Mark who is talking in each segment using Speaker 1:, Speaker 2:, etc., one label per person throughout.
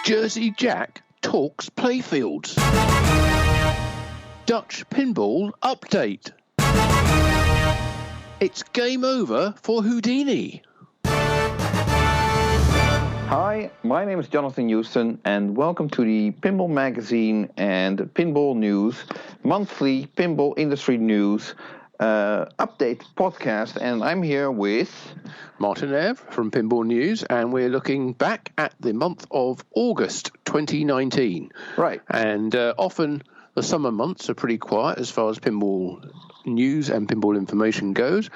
Speaker 1: Jersey Jack talks playfields. Dutch pinball update. It's game over for Houdini.
Speaker 2: Hi, my name is Jonathan Houston and welcome to the Pinball Magazine and Pinball News, monthly pinball industry news update podcast, and I'm here with
Speaker 1: Martin Ev from Pinball News, and we're looking back at the month of August 2019.
Speaker 2: Right.
Speaker 1: And often the summer months are pretty quiet as far as pinball news and pinball information goes,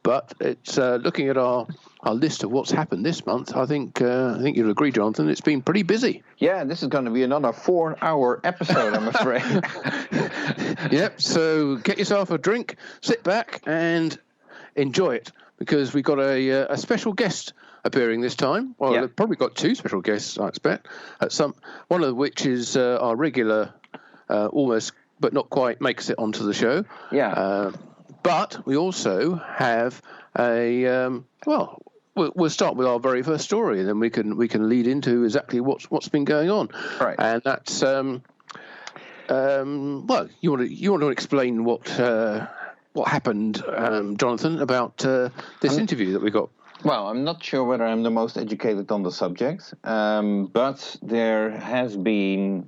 Speaker 1: but it's looking at our list of what's happened this month. I think you'll agree, Jonathan, it's been pretty busy.
Speaker 2: Yeah, this is going to be another 4-hour episode, I'm afraid.
Speaker 1: Yep, so get yourself a drink, sit back and enjoy it, because we've got a special guest appearing this time. Well,
Speaker 2: yeah.
Speaker 1: We've probably got two special guests, I expect. One of which is our regular, almost but not quite makes it onto the show.
Speaker 2: Yeah.
Speaker 1: But we also have we'll start with our very first story, and then we can lead into exactly what's been going on.
Speaker 2: Right.
Speaker 1: And that's you want to explain what happened, Jonathan, about this interview that we got.
Speaker 2: Well, I'm not sure whether I'm the most educated on the subject, but there has been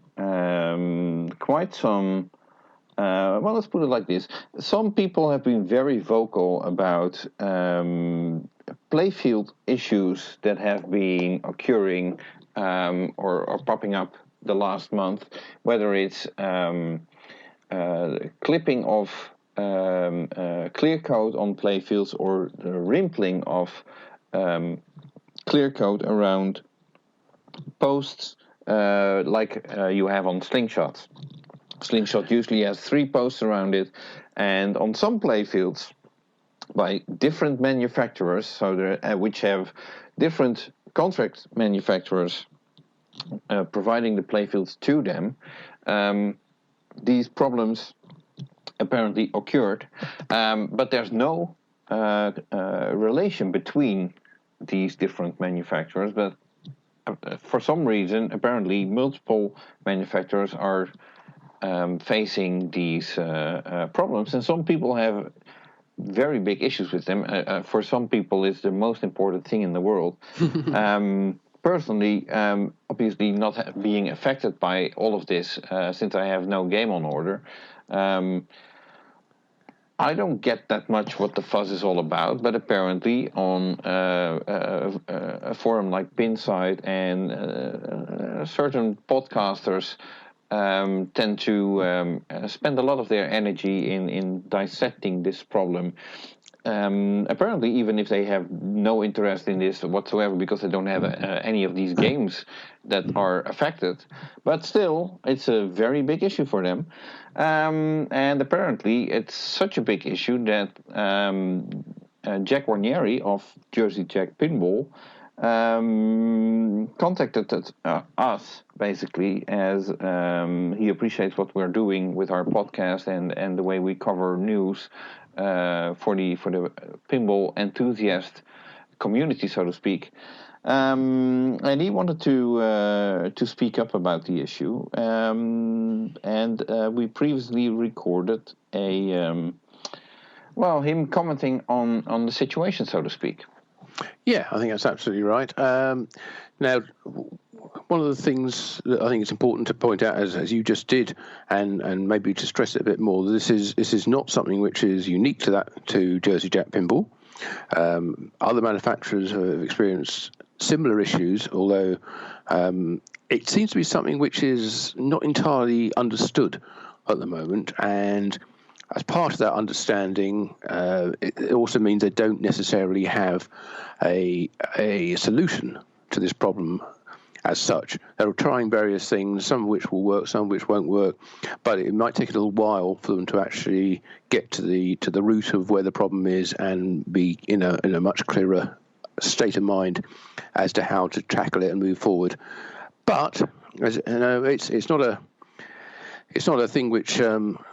Speaker 2: quite some. Well, let's put it like this. Some people have been very vocal about playfield issues that have been occurring or popping up the last month, whether it's clipping of clear coat on playfields or rimpling of clear coat around posts like you have on slingshots. Slingshot usually has 3 posts around it, and on some playfields by different manufacturers, so which have different contract manufacturers providing the playfields to them, these problems apparently occurred, but there's no relation between these different manufacturers, but for some reason apparently multiple manufacturers are facing these problems, and some people have very big issues with them. For some people, it's the most important thing in the world. Personally, obviously not being affected by all of this, since I have no game on order. I don't get that much what the fuss is all about, but apparently on a forum like Pinside and certain podcasters tend to spend a lot of their energy in dissecting this problem. Apparently, even if they have no interest in this whatsoever, because they don't have any of these games that are affected, but still, it's a very big issue for them. And apparently, it's such a big issue that Jack Guarnieri of Jersey Jack Pinball contacted us basically, as he appreciates what we're doing with our podcast and the way we cover news for the pinball enthusiast community, so to speak. And he wanted to speak up about the issue, and we previously recorded him commenting on the situation, so to speak.
Speaker 1: Yeah, I think that's absolutely right. Now, one of the things that I think it's important to point out, as you just did, and maybe to stress it a bit more, this is not something which is unique to Jersey Jack Pinball. Other manufacturers have experienced similar issues, although it seems to be something which is not entirely understood at the moment, and as part of that understanding, it also means they don't necessarily have a solution to this problem as such. They're trying various things, some of which will work, some of which won't work, but it might take a little while for them to actually get to the root of where the problem is and be in a much clearer state of mind as to how to tackle it and move forward. But as you know, it's not a thing which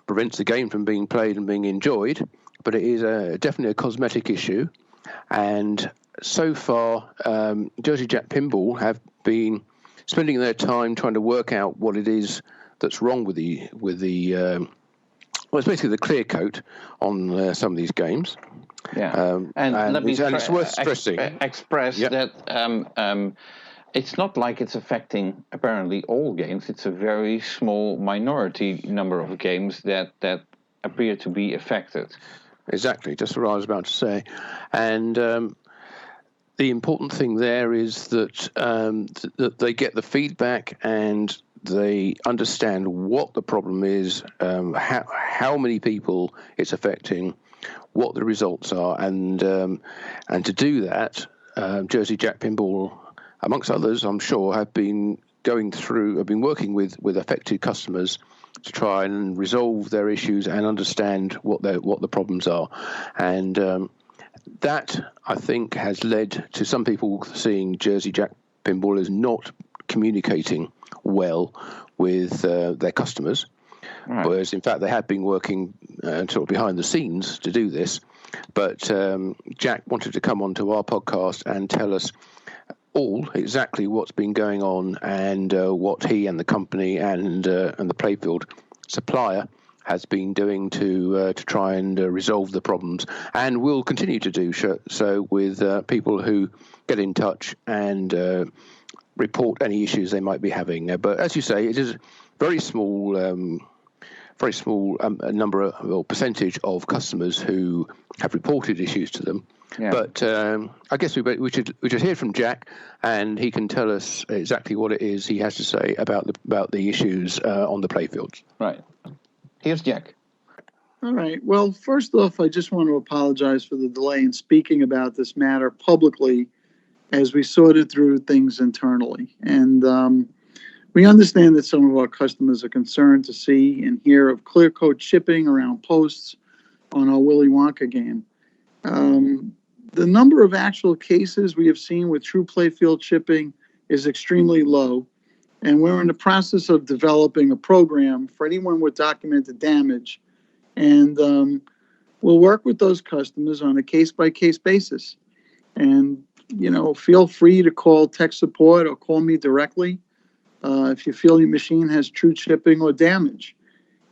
Speaker 1: prevents the game from being played and being enjoyed, but it is definitely a cosmetic issue. And so far, Jersey Jack Pinball have been spending their time trying to work out what it is that's wrong with the well, it's basically the clear coat on some of these games.
Speaker 2: Yeah, and let me
Speaker 1: it's worth stressing.
Speaker 2: Express that it's not like it's affecting apparently all games. It's a very small minority number of games that appear to be affected.
Speaker 1: Exactly, just what I was about to say. And the important thing there is that that they get the feedback and they understand what the problem is, how many people it's affecting, what the results are, and to do that, Jersey Jack Pinball, amongst others, I'm sure, have been working with affected customers to try and resolve their issues and understand what the problems are, and that, I think, has led to some people seeing Jersey Jack Pinball as not communicating well with their customers, right. Whereas in fact they had been working sort of behind the scenes to do this. But Jack wanted to come onto our podcast and tell us all exactly what's been going on and what he and the company and the playfield supplier has been doing to try and resolve the problems, and will continue to do so with people who get in touch and report any issues they might be having. But as you say, it is a very small number or percentage of customers who have reported issues to them. Yeah. But I guess we should hear from Jack, and he can tell us exactly what it is he has to say about the issues on the playfields.
Speaker 2: Right. Here's Jack.
Speaker 3: All right. Well, first off, I just want to apologize for the delay in speaking about this matter publicly as we sorted through things internally. And we understand that some of our customers are concerned to see and hear of clear coat chipping around posts on our Willy Wonka game. The number of actual cases we have seen with true playfield chipping is extremely low, and we're in the process of developing a program for anyone with documented damage, and we'll work with those customers on a case-by-case basis. And, feel free to call tech support or call me directly if you feel your machine has true chipping or damage.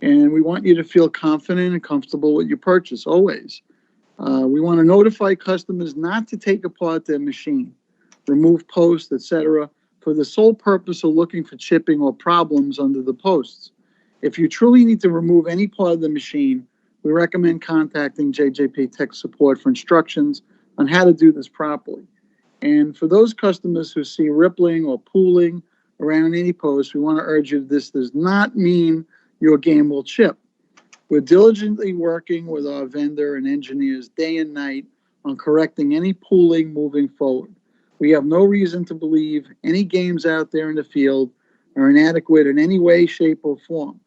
Speaker 3: And we want you to feel confident and comfortable with your purchase, always. We want to notify customers not to take apart their machine, remove posts, etc., for the sole purpose of looking for chipping or problems under the posts. If you truly need to remove any part of the machine, we recommend contacting JJP Tech Support for instructions on how to do this properly. And for those customers who see rippling or pooling around any post, we want to urge you that this does not mean your game will chip. We're diligently working with our vendor and engineers day and night on correcting any pooling moving forward. We have no reason to believe any games out there in the field are inadequate in any way, shape, or form.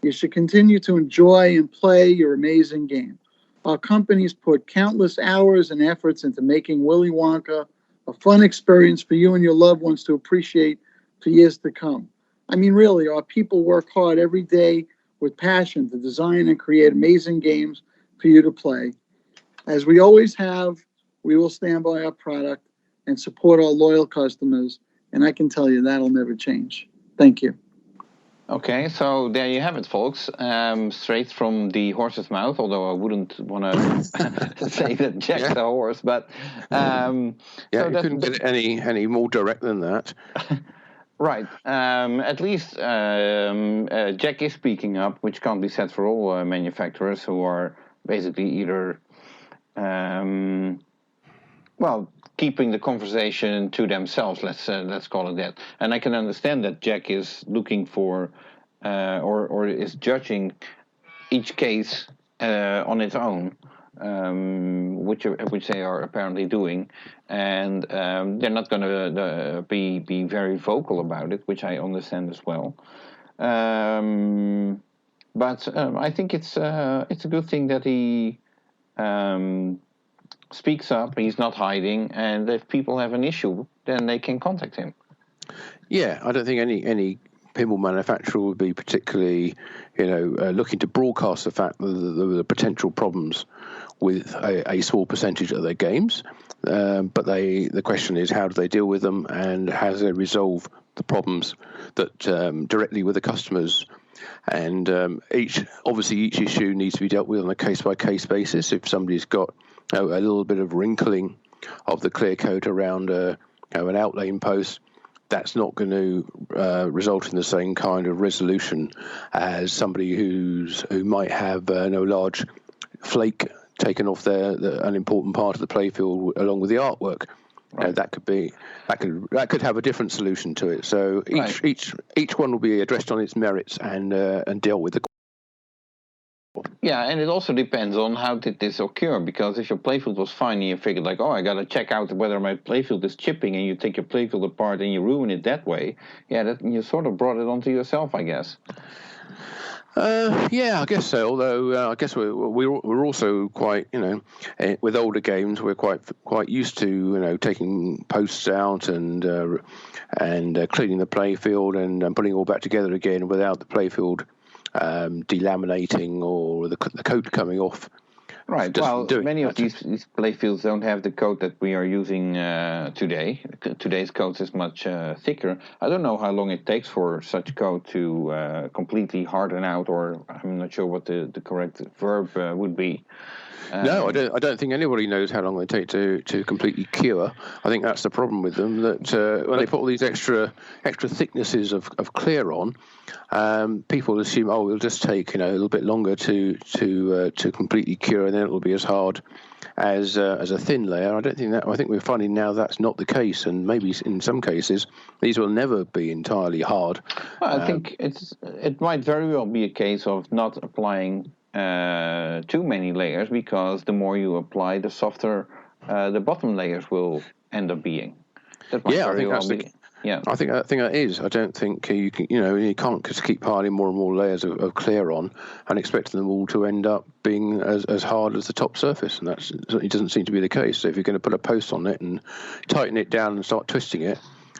Speaker 3: You should continue to enjoy and play your amazing game. Our companies put countless hours and efforts into making Willy Wonka a fun experience for you and your loved ones to appreciate for years to come. I mean, really, our people work hard every day with passion to design and create amazing games for you to play. As we always have, we will stand by our product and support our loyal customers, and I can tell you that'll never change. Thank you.
Speaker 2: Okay, so there you have it, folks. Straight from the horse's mouth, although I wouldn't want to say that Jack's a horse, but
Speaker 1: you couldn't get any more direct than that.
Speaker 2: Right. At least Jack is speaking up, which can't be said for all manufacturers who are basically either, keeping the conversation to themselves. Let's call it that. And I can understand that Jack is looking for or is judging each case on its own, which they are apparently doing, and they're not going to be very vocal about it, which I understand as well. But I think it's a good thing that he speaks up. He's not hiding, and if people have an issue, then they can contact him.
Speaker 1: Yeah, I don't think any pinball manufacturer would be particularly, looking to broadcast the fact that there were potential problems with a small percentage of their games. But the question is, how do they deal with them, and how do they resolve the problems that directly with the customers? And each issue needs to be dealt with on a case-by-case basis. If somebody's got a little bit of wrinkling of the clear coat around an outlane post, that's not going to result in the same kind of resolution as somebody who might have no large flake taken off an important part of the playfield along with the artwork. Right. That could have a different solution to it. So each one will be addressed on its merits and dealt with.
Speaker 2: Yeah, and it also depends on how did this occur, because if your playfield was fine and you figured like, I got to check out whether my playfield is chipping, and you take your playfield apart and you ruin it that way, you sort of brought it onto yourself, I guess.
Speaker 1: I guess so. Although I guess we're also quite, with older games, we're quite used to taking posts out and cleaning the playfield and putting it all back together again without the playfield delaminating or the coat coming off.
Speaker 2: Right. Well, many of these playfields don't have the coat that we are using today. Today's coat is much thicker. I don't know how long it takes for such coat to completely harden out, or I'm not sure what the correct verb would be.
Speaker 1: No, I don't think anybody knows how long they take to completely cure. I think that's the problem with them, that when they put all these extra thicknesses of clear on, people assume, it'll just take a little bit longer to completely cure, and then it'll be as hard as a thin layer. I think we're finding now that's not the case, and maybe in some cases these will never be entirely hard.
Speaker 2: Well, I think it might very well be a case of not applying too many layers, because the more you apply, the softer the bottom layers will end up being.
Speaker 1: I think that is. I don't think you can. You can't just keep piling more and more layers of clear on and expect them all to end up being as hard as the top surface, and it doesn't seem to be the case. So if you're going to put a post on it and tighten it down and start twisting it,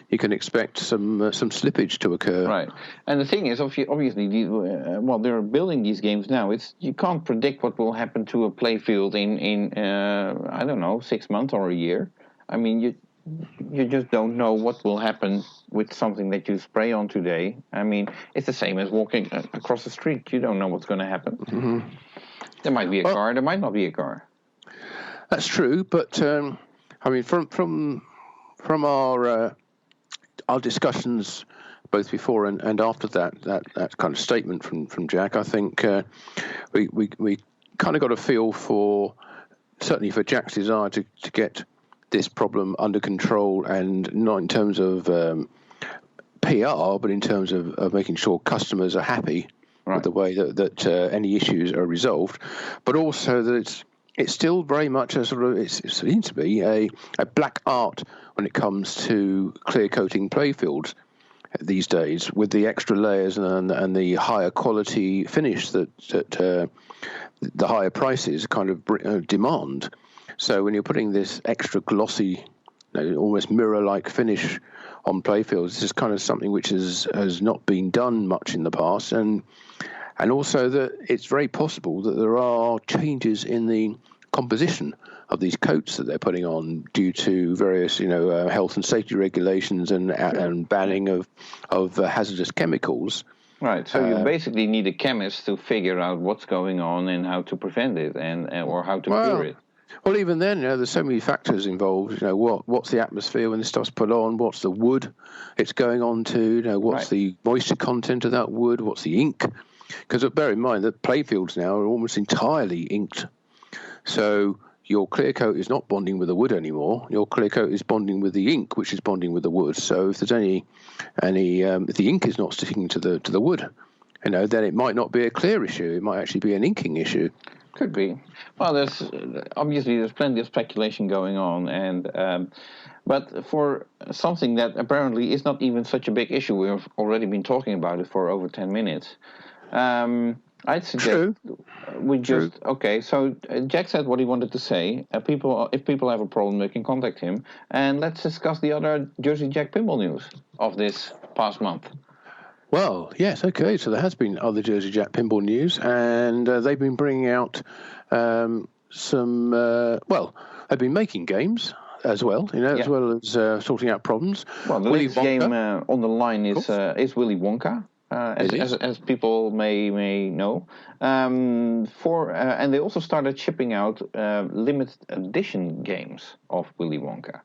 Speaker 1: you can expect some slippage to occur. Right.
Speaker 2: And the thing is, obviously, they're building these games now. You can't predict what will happen to a playfield in I don't know, 6 months or a year. I mean, you just don't know what will happen with something that you spray on today. I mean, it's the same as walking across the street. You don't know what's going to happen. Mm-hmm. There might be a car. There might not be a car.
Speaker 1: That's true, but I mean, from our discussions both before and after that kind of statement from Jack, I think we kind of got a feel certainly for Jack's desire to get this problem under control, and not in terms of PR, but in terms of making sure customers are happy with the way that any issues are resolved, but also that it's still very much a sort of, it seems to be a black art when it comes to clear coating playfields these days, with the extra layers and the higher quality finish that the higher prices kind of demand. So when you're putting this extra glossy, almost mirror-like finish on playfields, this is kind of something which has not been done much in the past, and also that it's very possible that there are changes in the composition of these coats that they're putting on due to various, health and safety regulations and banning of hazardous chemicals.
Speaker 2: Right. So you basically need a chemist to figure out what's going on and how to prevent it, or how to cure it.
Speaker 1: Well, even then, there's so many factors involved. What's the atmosphere when this stuff's put on? What's the wood it's going on to? What's the moisture content of that wood? What's the ink? Because bear in mind that playfields now are almost entirely inked. So your clear coat is not bonding with the wood anymore. Your clear coat is bonding with the ink, which is bonding with the wood. So if there's any if the ink is not sticking to the wood, then it might not be a clear issue. It might actually be an inking issue.
Speaker 2: Could be. Well, there's plenty of speculation going on, but for something that apparently is not even such a big issue, we've already been talking about it for over 10 minutes. I'd suggest we just So Jack said what he wanted to say. If people have a problem, they can contact him, and let's discuss the other Jersey Jack pinball news of this past month.
Speaker 1: Well, yes, okay. So there has been other Jersey Jack pinball news, and they've been bringing out some they've been making games as well, as well as sorting out problems.
Speaker 2: Well, the latest game on the line is Willy Wonka. As people may know, and they also started shipping out limited edition games of Willy Wonka.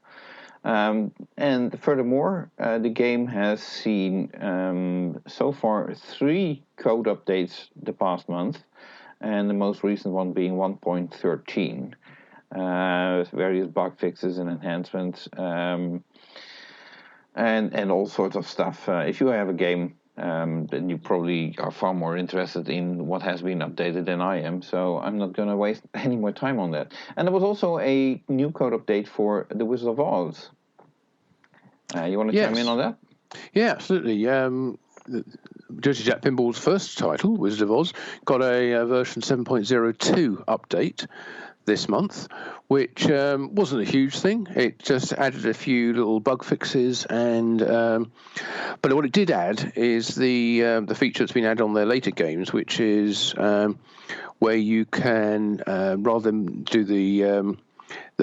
Speaker 2: And furthermore, the game has seen so far 3 code updates the past month, and the most recent one being 1.13. Various bug fixes and enhancements, and all sorts of stuff. If you have a game, then you probably are far more interested in what has been updated than I am, so I'm not going to waste any more time on that. And there was also a new code update for The Wizard of Oz. You want to chime in on that?
Speaker 1: Yeah, absolutely. Jersey Jack Pinball's first title, Wizard of Oz, got a version 7.02 update this month, which wasn't a huge thing. It just added a few little bug fixes, and but what it did add is the feature that's been added on their later games, which is where you can rather than do the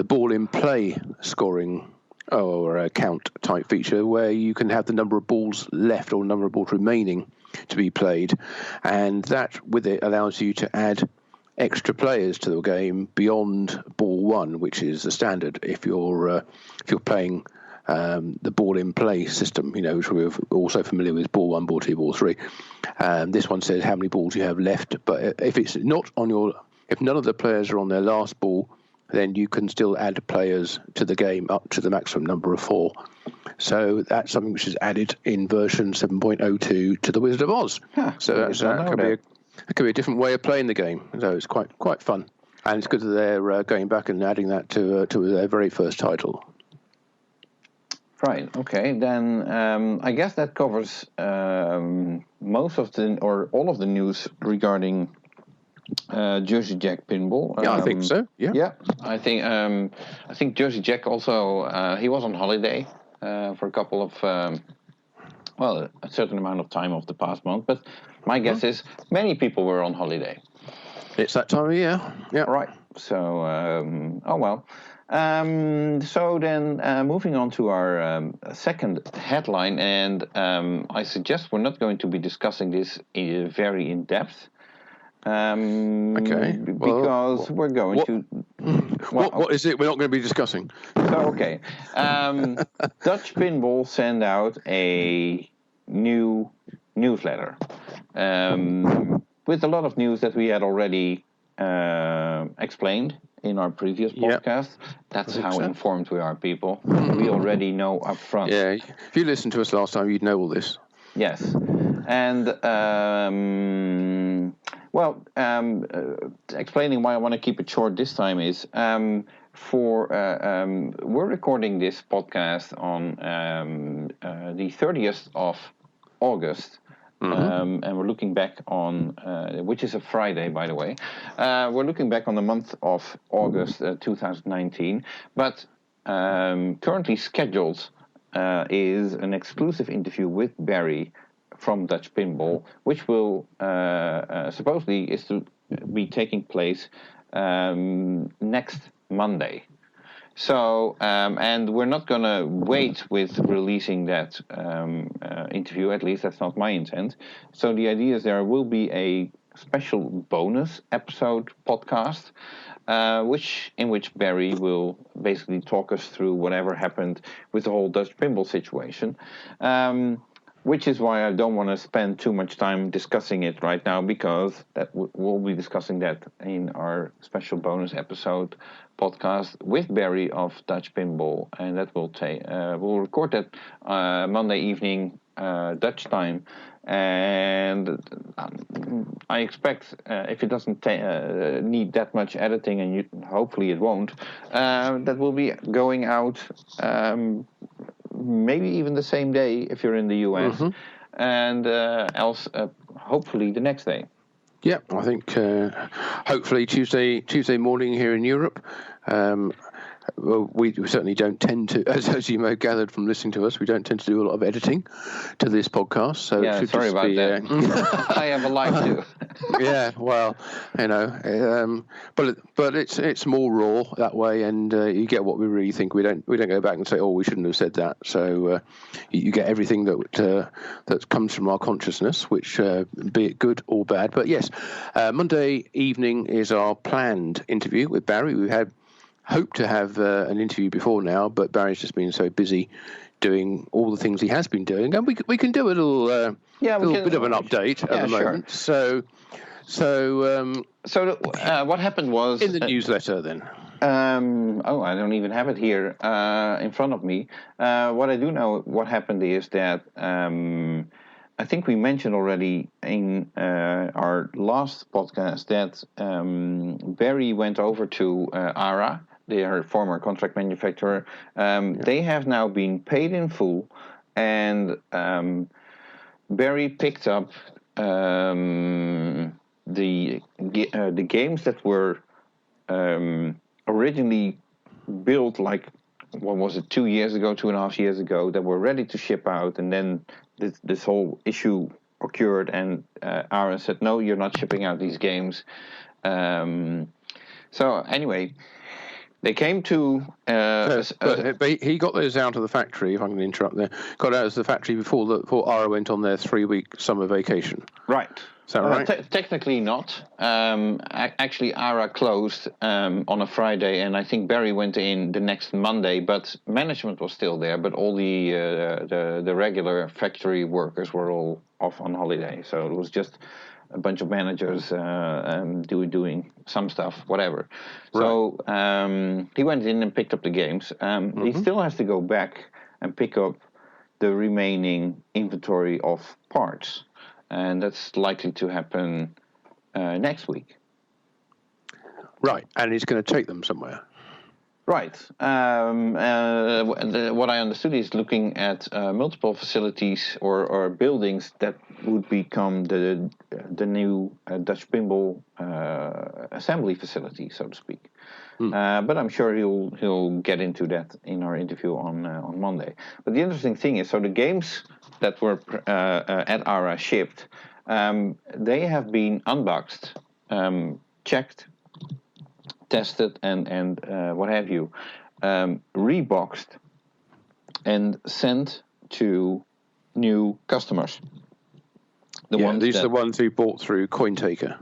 Speaker 1: ball in play scoring or a count type feature, where you can have the number of balls left or number of balls remaining to be played, and that with it allows you to add extra players to the game beyond ball 1, which is the standard if you're playing the ball in play system, which we're also familiar with, ball 1, ball 2, ball 3. This one says how many balls you have left, but if it's not if none of the players are on their last ball, then you can still add players to the game up to the maximum number of 4. So that's something which is added in version 7.02 to The Wizard of Oz. So that could be a different way of playing the game. So it's quite fun. And it's good that they're going back and adding that to their very first title.
Speaker 2: Right, okay. Then I guess that covers most of or all of the news regarding Jersey Jack Pinball.
Speaker 1: Yeah, I think so. Yeah.
Speaker 2: I think Jersey Jack also he was on holiday for a couple of a certain amount of time of the past month. But my guess is many people were on holiday.
Speaker 1: It's that time of year. Yeah.
Speaker 2: Right. So so then moving on to our second headline, and I suggest we're not going to be discussing this very in depth.
Speaker 1: Okay.
Speaker 2: Because we're going to.
Speaker 1: What is it we're not going to be discussing?
Speaker 2: Okay. Dutch Pinball sent out a new newsletter with a lot of news that we had already explained in our previous podcast. Yep. That's how informed we are, people. We already know up front.
Speaker 1: Yeah. If you listened to us last time, you'd know all this.
Speaker 2: Yes. And explaining why I want to keep it short this time is we're recording this podcast on the 30th of August. And we're looking back on, which is a Friday, by the way. We're looking back on the month of August 2019. But currently scheduled is an exclusive interview with Barry from Dutch Pinball, which will supposedly is to be taking place next Monday. So, and we're not going to wait with releasing that interview, at least that's not my intent. So the idea is there will be a special bonus episode podcast, in which Barry will basically talk us through whatever happened with the whole Dutch Pinball situation. Which is why I don't want to spend too much time discussing it right now, because we'll be discussing that in our special bonus episode podcast with Barry of Dutch Pinball, and that will we'll record that Monday evening Dutch time, and I expect if it doesn't need that much editing, and hopefully it won't, that will be going out. Maybe even the same day if you're in the US, and else hopefully the next day.
Speaker 1: Yeah, I think hopefully Tuesday morning here in Europe. well, we certainly don't tend to, as you may have gathered from listening to us, we don't tend to do a lot of editing to this podcast. So
Speaker 2: yeah,
Speaker 1: it should
Speaker 2: sorry
Speaker 1: just
Speaker 2: about
Speaker 1: be,
Speaker 2: that. I have a life too.
Speaker 1: yeah, well, but it's more raw that way, and you get what we really think. We don't go back and say, oh, we shouldn't have said that. So you get everything that comes from our consciousness, which be it good or bad. But yes, Monday evening is our planned interview with Barry. We had hoped to have an interview before now, but Barry's just been so busy doing all the things he has been doing, and we can do a little bit of an update at the moment.
Speaker 2: Sure.
Speaker 1: So
Speaker 2: what happened was
Speaker 1: in the newsletter then.
Speaker 2: I don't even have it here in front of me. What I do know, what happened is that I think we mentioned already in our last podcast that Barry went over to ARA, their former contract manufacturer. They have now been paid in full, and Barry picked up the games that were originally built, like, what was it, 2.5 years ago, that were ready to ship out, and then this whole issue occurred, and ARA said, no, you're not shipping out these games. So anyway, they came to...
Speaker 1: but he got those out of the factory, if I can interrupt there, got out of the factory before ARA went on their 3-week summer vacation.
Speaker 2: Right.
Speaker 1: Is that right?
Speaker 2: Technically not. Actually, ARA closed on a Friday, and I think Barry went in the next Monday, but management was still there, but all the regular factory workers were all off on holiday. So it was just a bunch of managers doing some stuff, whatever. Right. So he went in and picked up the games. He still has to go back and pick up the remaining inventory of parts. And that's likely to happen next week.
Speaker 1: Right, and he's going to take them somewhere.
Speaker 2: Right. What I understood is looking at multiple facilities or buildings that would become the new Dutch Pinball assembly facility, so to speak. But I'm sure he'll get into that in our interview on Monday. But the interesting thing is, so the games that were at ARA shipped, they have been unboxed, checked, tested, and what have you, reboxed and sent to new customers.
Speaker 1: These are the ones who bought through CoinTaker.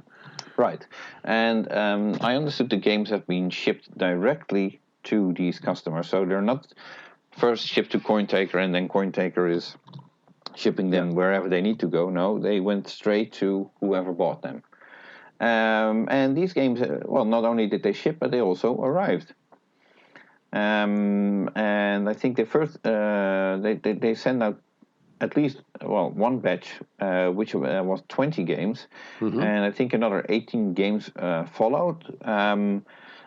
Speaker 2: Right. And I understood the games have been shipped directly to these customers. So they're not first shipped to CoinTaker and then CoinTaker is shipping them wherever they need to go. No, they went straight to whoever bought them. And these games, not only did they ship, but they also arrived. And I think they first they sent out at least one batch, which was 20 games, and I think another 18 games followed. I'm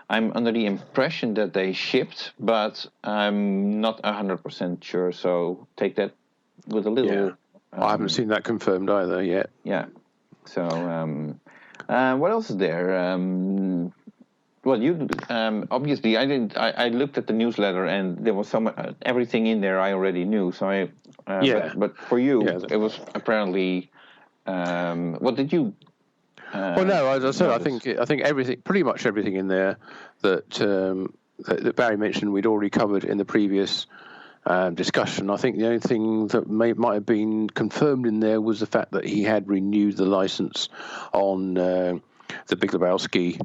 Speaker 2: under the impression that they shipped, but I'm not 100% sure. So take that with a little.
Speaker 1: I haven't seen that confirmed either yet.
Speaker 2: Yeah. So what else is there? You obviously I didn't. I looked at the newsletter and there was everything in there I already knew. So But for you, it was apparently. What did you?
Speaker 1: No, as I said, I think everything, pretty much everything in there that Barry mentioned, we'd already covered in the previous discussion. I think the only thing that might have been confirmed in there was the fact that he had renewed the license on the Big Lebowski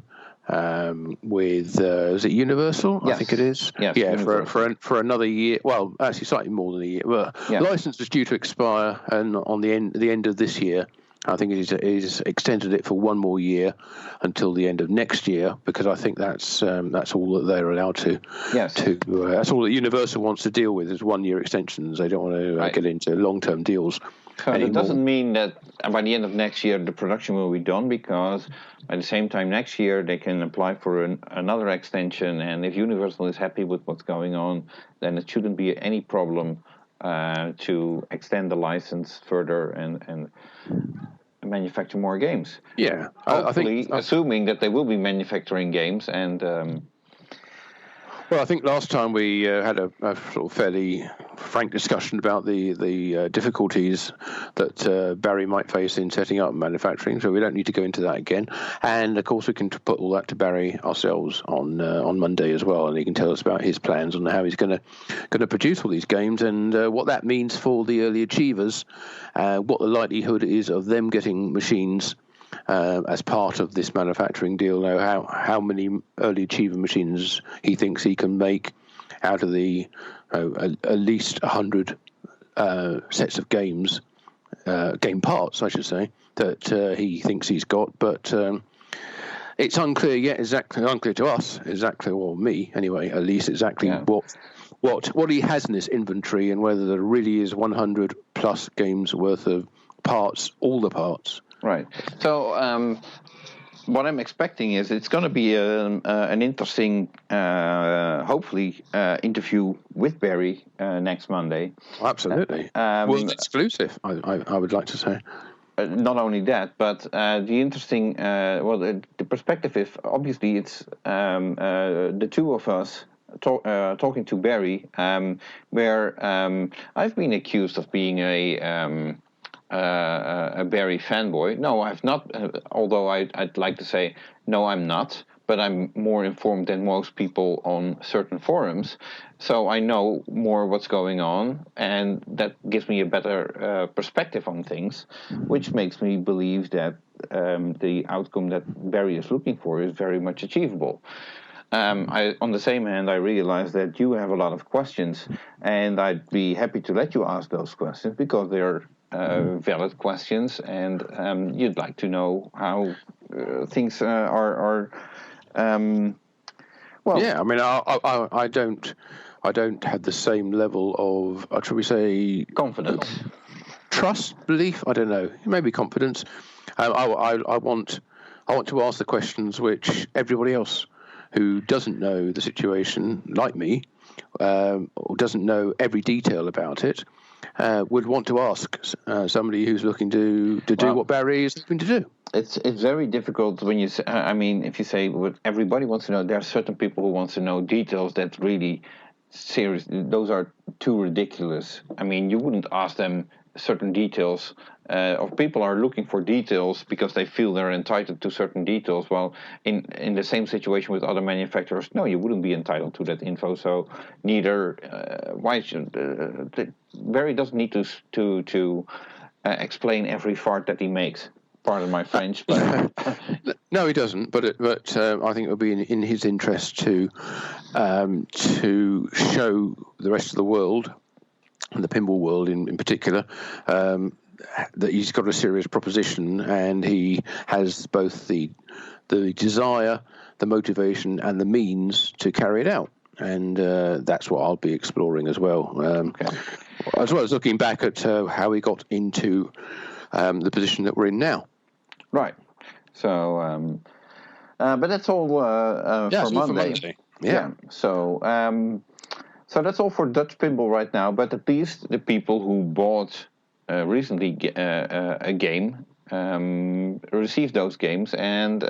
Speaker 1: with is it Universal?
Speaker 2: Yes.
Speaker 1: I think it is.
Speaker 2: Yes,
Speaker 1: yeah, for another year. Well, actually, slightly more than a year. Well, the license is due to expire and on the end of this year. I think it is extended it for one more year until the end of next year, because I think that's all that they're allowed to.
Speaker 2: Yes.
Speaker 1: That's all that Universal wants to deal with is 1 year extensions. They don't want to get into long-term deals.
Speaker 2: So that doesn't mean that by the end of next year the production will be done, because at the same time next year they can apply for another extension, and if Universal is happy with what's going on, then it shouldn't be any problem to extend the license further and manufacture more games.
Speaker 1: Yeah,
Speaker 2: hopefully, assuming that they will be manufacturing games and.
Speaker 1: Well, I think last time we had a sort of fairly frank discussion about the difficulties that Barry might face in setting up manufacturing, so we don't need to go into that again. And of course, we can put all that to Barry ourselves on Monday as well, and he can tell us about his plans on how he's going to produce all these games and what that means for the early achievers, what the likelihood is of them getting machines. As part of this manufacturing deal, now how many early achiever machines he thinks he can make out of the at least 100 sets of game parts, I should say, that he thinks he's got, but it's unclear yet, unclear to us exactly, or me anyway, at least exactly what he has in this inventory, and whether there really is 100 plus games worth of parts, all the parts.
Speaker 2: Right. So what I'm expecting is it's going to be an interesting, hopefully, interview with Barry next Monday.
Speaker 1: Absolutely. World exclusive, I would like to say.
Speaker 2: Not only that, but the interesting, the perspective is obviously it's the two of us talking to Barry, where I've been accused of being a Barry fanboy. No, I've not. Although I'd like to say no, I'm not. But I'm more informed than most people on certain forums, so I know more what's going on, and that gives me a better perspective on things, which makes me believe that the outcome that Barry is looking for is very much achievable. On the same hand, I realize that you have a lot of questions, and I'd be happy to let you ask those questions because they're valid questions, and you'd like to know how things are.
Speaker 1: Yeah, I mean, I don't have the same level of, shall we say,
Speaker 2: confidence,
Speaker 1: trust, belief. I don't know, maybe confidence. I want to ask the questions which everybody else who doesn't know the situation, like me, or doesn't know every detail about it, would want to ask somebody who's looking to do what Barry is looking to do.
Speaker 2: It's very difficult when you say, if you say what everybody wants to know, there are certain people who want to know details that really serious. Those are too ridiculous. I mean, you wouldn't ask them certain details. Or people are looking for details because they feel they're entitled to certain details. Well, in the same situation with other manufacturers, no, you wouldn't be entitled to that info. So neither why should Barry doesn't need to explain every fart that he makes. Pardon my French, but
Speaker 1: no, he doesn't. But I think it would be in his interest to show the rest of the world, and the pinball world in particular, that he's got a serious proposition, and he has both the desire, the motivation, and the means to carry it out. And that's what I'll be exploring as well. As well as looking back at how he got into the position that we're in now.
Speaker 2: Right. So, but that's all for Monday.
Speaker 1: Yeah.
Speaker 2: So that's all for Dutch Pinball right now. But at least the people who bought recently a game received those games, and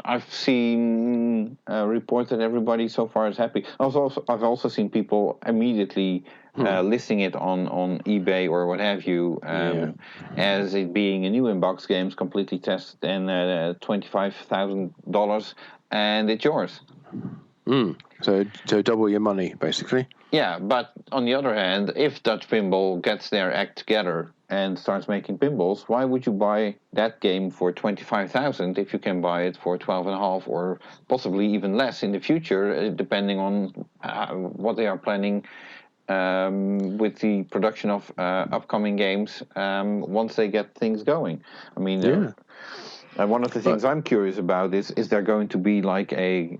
Speaker 2: I've seen reports that everybody so far is happy. I've also seen people immediately listing it on eBay or what have you, as it being a new in-box games, completely tested, and $25,000, and it's yours.
Speaker 1: So double your money, basically.
Speaker 2: Yeah, but on the other hand, if Dutch Pinball gets their act together and starts making pinballs, why would you buy that game for $25,000 if you can buy it for $12.5 or possibly even less in the future, depending on what they are planning with the production of upcoming games once they get things going. I mean, one of the things I'm curious about is there going to be like a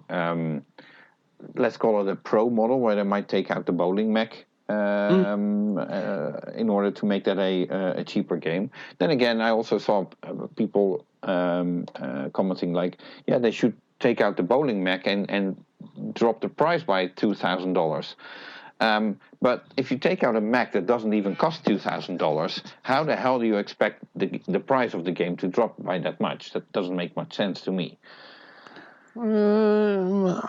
Speaker 2: let's call it a pro model where they might take out the bowling mech in order to make that a cheaper game. Then again, I also saw people commenting like, yeah, they should take out the bowling mech and drop the price by $2,000. But if you take out a mech that doesn't even cost $2,000, how the hell do you expect the price of the game to drop by that much? That doesn't make much sense to me.
Speaker 1: I'm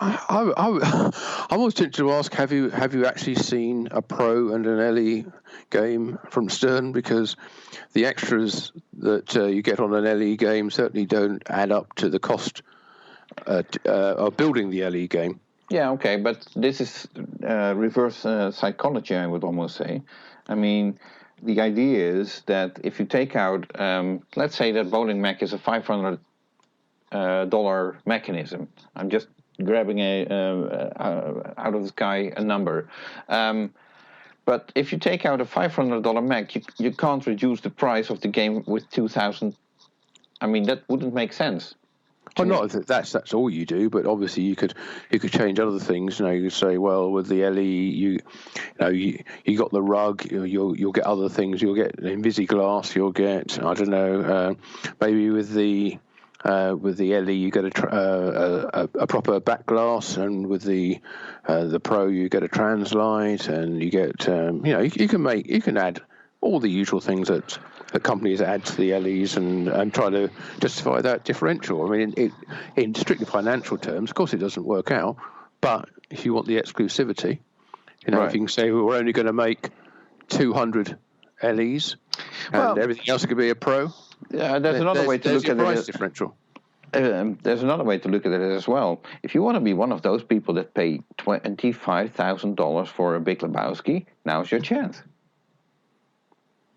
Speaker 1: always tempted to ask: Have you actually seen a Pro and an LE game from Stern? Because the extras that you get on an LE game certainly don't add up to the cost of building the LE game.
Speaker 2: Yeah, okay, but this is reverse psychology, I would almost say. I mean, the idea is that if you take out, let's say that Bowling Mac is a $500 mechanism. I'm just grabbing out of the sky a number. But if you take out a $500 Mac, you can't reduce the price of the game with $2,000. I mean, that wouldn't make sense.
Speaker 1: Well, not that that's all you do, but obviously you could change other things. You could say, well, with the LE, you got the rug, you'll get other things. You'll get Invisiglass. You'll get, I don't know, maybe with the LE you get a proper back glass, and with the Pro you get a Translight, and you get you can add all the usual things that companies add to the LEs and try to justify that differential. I mean, in strictly financial terms, of course, it doesn't work out. But if you want the exclusivity, right. If you can say we're only going to make 200 LEs and everything else could be a Pro.
Speaker 2: Yeah, there's another way to look at
Speaker 1: price differential.
Speaker 2: There's another way to look at it as well. If you want to be one of those people that pay $25,000 for a Big Lebowski, now's your chance.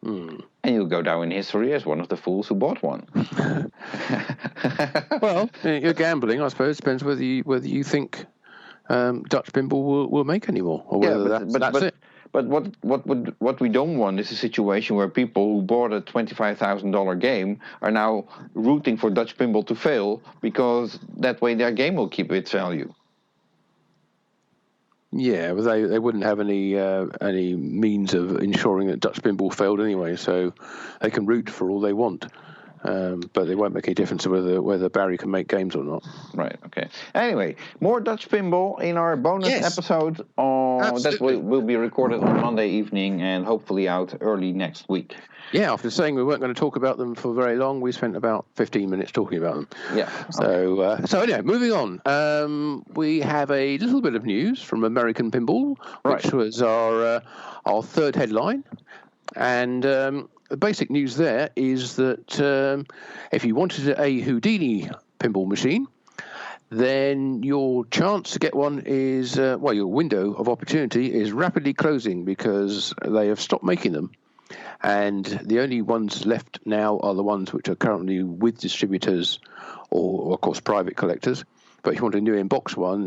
Speaker 2: And you'll go down in history as one of the fools who bought one.
Speaker 1: Well, you're gambling, I suppose. Depends whether you think Dutch Pinball will make any more, or whether that's it.
Speaker 2: But what we don't want is a situation where people who bought a $25,000 game are now rooting for Dutch Pinball to fail, because that way their game will keep its value.
Speaker 1: Yeah, but they wouldn't have any means of ensuring that Dutch Pinball failed anyway, so they can root for all they want. But it won't make any difference to whether Barry can make games or not.
Speaker 2: Right, okay. Anyway, more Dutch Pinball in our bonus episode that will be recorded on Monday evening and hopefully out early next week.
Speaker 1: Yeah, after saying we weren't going to talk about them for very long, we spent about 15 minutes talking about them.
Speaker 2: Yeah.
Speaker 1: So anyway, moving on. We have a little bit of news from American Pinball, which was our third headline. And the basic news there is that if you wanted a Houdini pinball machine, then your chance to get one is, your window of opportunity is rapidly closing, because they have stopped making them. And the only ones left now are the ones which are currently with distributors or of course, private collectors. But if you want a new in-box one,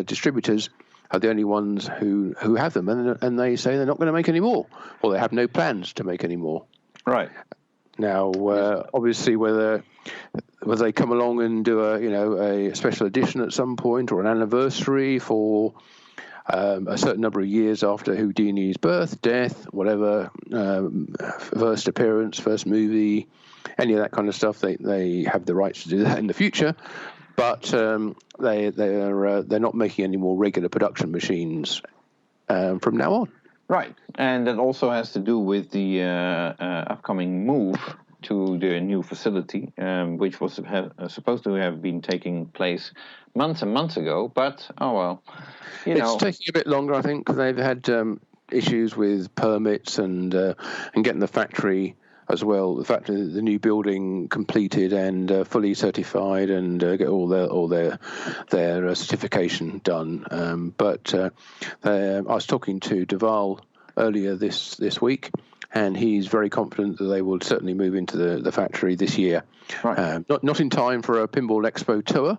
Speaker 1: distributors are the only ones who have them, and they say they're not going to make any more, or they have no plans to make any more.
Speaker 2: Right.
Speaker 1: Now, obviously, whether they come along and do a special edition at some point, or an anniversary for a certain number of years after Houdini's birth, death, whatever, first appearance, first movie, any of that kind of stuff, they have the rights to do that in the future. But they're not making any more regular production machines from now on.
Speaker 2: Right, and that also has to do with the upcoming move to the new facility, which was supposed to have been taking place months and months ago. But it's
Speaker 1: taking a bit longer. I think they've had issues with permits and getting the factory as well. The fact that the new building completed and fully certified, and get all their certification done. But I was talking to Duval earlier this week, and he's very confident that they will certainly move into the factory this year.
Speaker 2: Right.
Speaker 1: Not in time for a Pinball Expo tour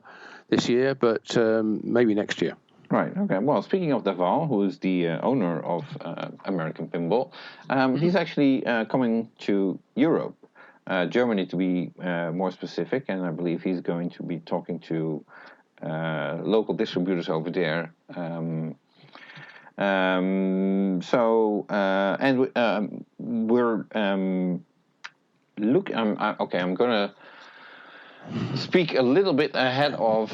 Speaker 1: this year, but maybe next year.
Speaker 2: Right, okay. Well, speaking of Duval, who is the owner of American Pinball, he's actually coming to Europe, Germany to be more specific, and I believe he's going to be talking to local distributors over there. We're I'm going to speak a little bit ahead of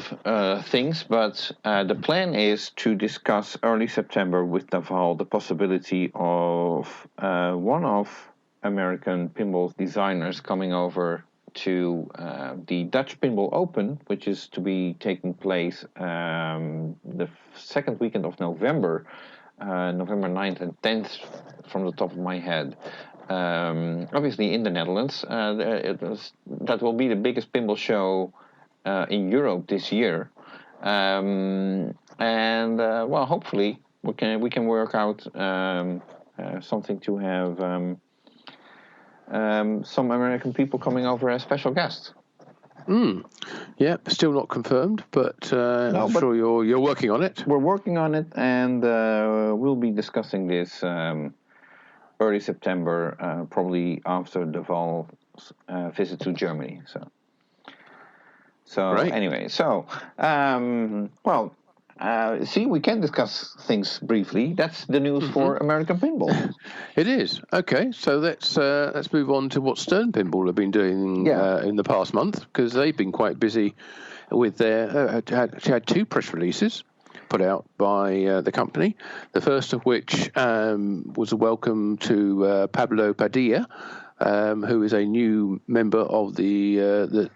Speaker 2: things, but the plan is to discuss early September with Duval the possibility of one of American Pinball's designers coming over to the Dutch Pinball Open, which is to be taking place the second weekend of November, November 9th and 10th, from the top of my head. Obviously in the Netherlands. That will be the biggest pinball show in Europe this year. Well, hopefully we can work out something to have some American people coming over as special guests.
Speaker 1: Yeah, still not confirmed, but I'm sure you're working on it.
Speaker 2: We're working on it, and we'll be discussing this early September, probably after the Val's visit to Germany. So
Speaker 1: Right.
Speaker 2: Anyway, see, we can discuss things briefly. That's the news for American Pinball.
Speaker 1: It is. Okay, so let's move on to what Stern Pinball have been doing in the past month, because they've been quite busy with their had two press releases put out by the company. The first of which was a welcome to Pablo Padilla, who is a new member of the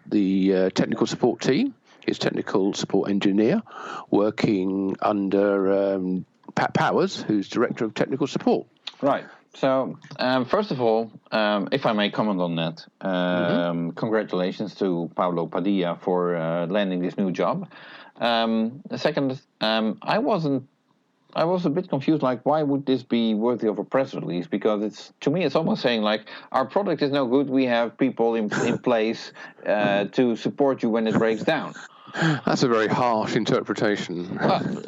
Speaker 1: technical support team. He's technical support engineer, working under Pat Powers, who's director of technical support.
Speaker 2: Right. So, first of all, if I may comment on that, congratulations to Pablo Padilla for landing this new job. Second, I was a bit confused, like, why would this be worthy of a press release? Because to me, it's almost saying, like, our product is no good, we have people in place to support you when it breaks down.
Speaker 1: That's a very harsh interpretation.
Speaker 2: Well,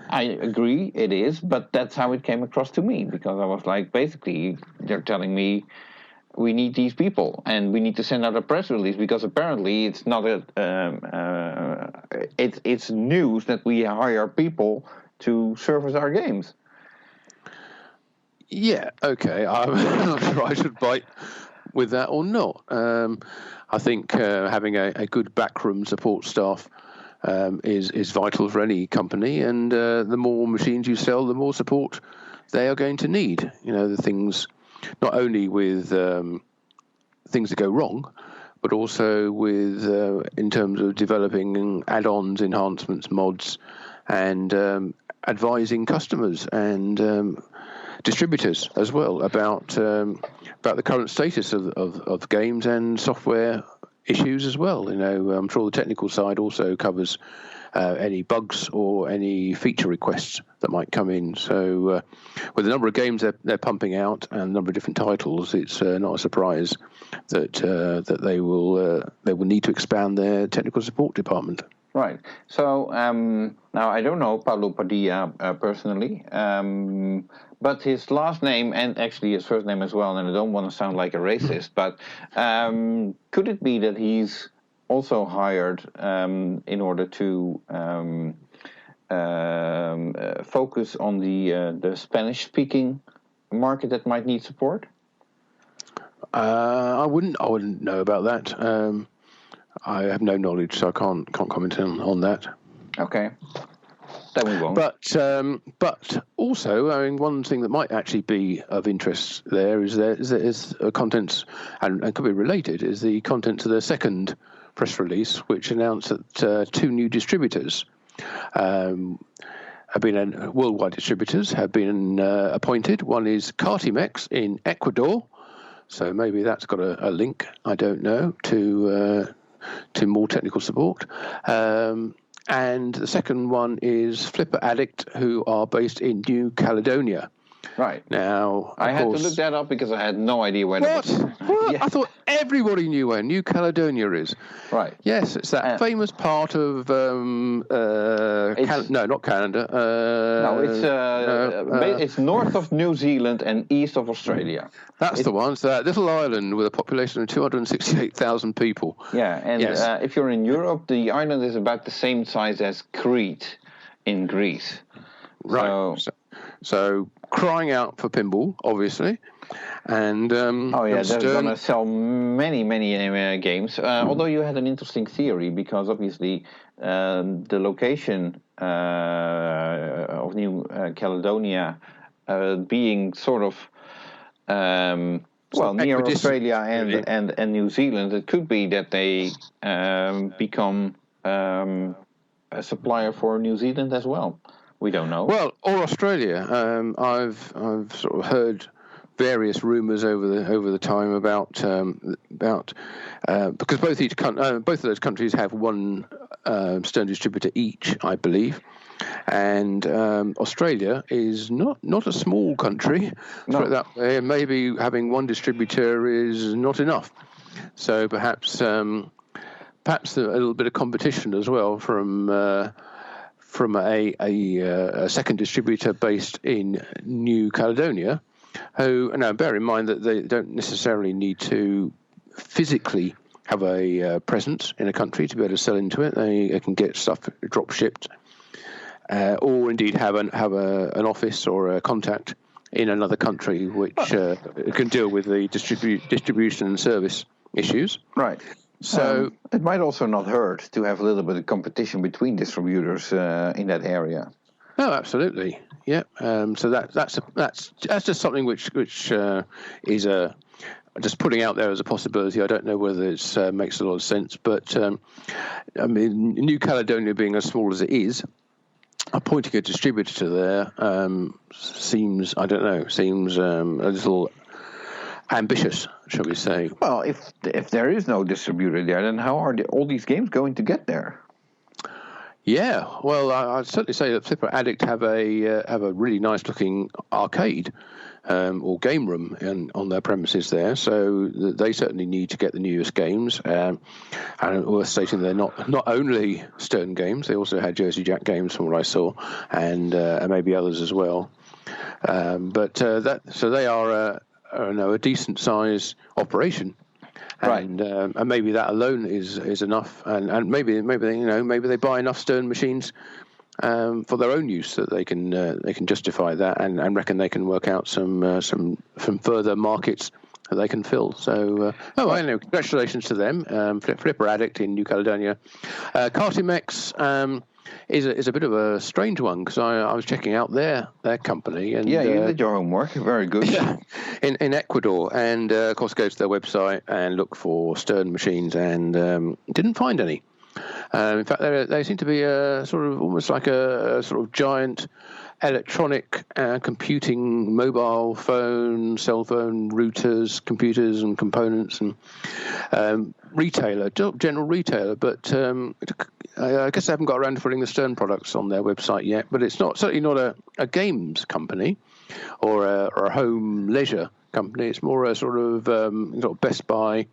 Speaker 2: I agree, it is, but that's how it came across to me, because I was like, basically, they're telling me we need these people and we need to send out a press release, because apparently it's not it's news that we hire people to service our games.
Speaker 1: Yeah, okay. I'm not sure I should bite with that or not. I think having a good backroom support staff is vital for any company, and the more machines you sell, the more support they are going to need. You know, the things, not only with things that go wrong, but also with in terms of developing add-ons, enhancements, mods, and advising customers and distributors as well about the current status of games and software issues as well. You know, I'm sure the technical side also covers any bugs or any feature requests that might come in. So with the number of games they're pumping out and the number of different titles, it's not a surprise that they will need to expand their technical support department.
Speaker 2: Right. So now I don't know Pablo Padilla personally, but his last name and actually his first name as well, and I don't want to sound like a racist, but could it be that he's also hired in order to focus on the Spanish-speaking market that might need support?
Speaker 1: I wouldn't know about that. I have no knowledge, so I can't comment on that.
Speaker 2: Okay, then we won't.
Speaker 1: But also, I mean, one thing that might actually be of interest there is contents, and could be related, is the contents of their second press release, which announced that two new distributors worldwide distributors have been appointed. One is Cartimex in Ecuador, so maybe that's got a link, I don't know, to more technical support. And the second one is Flipper Addict, who are based in New Caledonia.
Speaker 2: Right.
Speaker 1: Now,
Speaker 2: I had to look that up because I had no idea where
Speaker 1: What?
Speaker 2: that was.
Speaker 1: What?
Speaker 2: Yeah.
Speaker 1: I thought everybody knew where New Caledonia is.
Speaker 2: Right.
Speaker 1: Yes, it's that famous part of not Canada.
Speaker 2: It's north of New Zealand and east of Australia.
Speaker 1: That's the one. It's that little island with a population of 268,000 people.
Speaker 2: Yeah, and if you're in Europe, the island is about the same size as Crete in Greece.
Speaker 1: Right. So crying out for pinball, obviously. And
Speaker 2: they're going to sell many games. Although you had an interesting theory, because obviously the location of New Caledonia being sort of Well, near
Speaker 1: equidistant,
Speaker 2: Australia
Speaker 1: really.
Speaker 2: and New Zealand, it could be that they become a supplier for New Zealand as well. We don't know.
Speaker 1: Well, or Australia. I've sort of heard various rumours over the time about because both of those countries have one Stern distributor each, I believe, and Australia is not a small country.
Speaker 2: No.
Speaker 1: Put it that way. And maybe having one distributor is not enough. So perhaps a little bit of competition as well from a second distributor based in New Caledonia, who, now bear in mind that they don't necessarily need to physically have a presence in a country to be able to sell into it. They can get stuff drop shipped, or indeed have an office or a contact in another country which can deal with the distribution and service issues.
Speaker 2: Right. So it might also not hurt to have a little bit of competition between distributors in that area.
Speaker 1: Oh, absolutely. Yeah. So that's just something which is just putting out there as a possibility. I don't know whether it makes a lot of sense, but I mean, New Caledonia being as small as it is, appointing a distributor there seems a little ambitious, shall we say?
Speaker 2: Well, if there is no distributor there, then how are all these games going to get there?
Speaker 1: Yeah, well, I'd certainly say that Flipper Addict have a really nice looking arcade or game room on their premises there, so they certainly need to get the newest games. And worth stating, they're not only Stern games; they also had Jersey Jack games from what I saw, and maybe others as well. So they are a decent size operation.
Speaker 2: Right.
Speaker 1: And maybe that alone is enough, and maybe they buy enough Stern machines for their own use that they can justify that and reckon they can work out some further markets that they can fill. So I know, congratulations to them, Flipper Addict in New Caledonia. Cartimex is a bit of a strange one because I was checking out their company. And,
Speaker 2: yeah, you did your homework. Very good.
Speaker 1: Yeah, in Ecuador, and of course go to their website and look for Stern machines, and didn't find any. In fact, they seem to be sort of almost like a sort of giant electronic computing mobile phone, cell phone routers, computers and components, and retailer, general retailer. But I guess they haven't got around to putting the Stern products on their website yet. But it's certainly not a games company or a home leisure company. It's more a sort of Best Buy,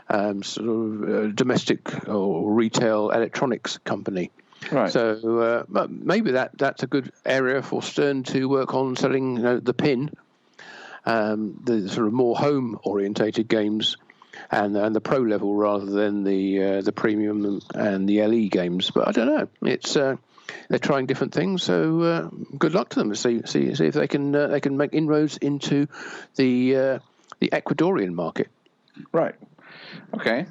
Speaker 1: domestic or retail electronics company.
Speaker 2: Right.
Speaker 1: So maybe that's a good area for Stern to work on selling, the PIN, the sort of more home orientated games, and the pro level rather than the premium and the LE games. But I don't know. It's they're trying different things. So good luck to them. See if they can make inroads into the Ecuadorian market.
Speaker 2: Right. Okay.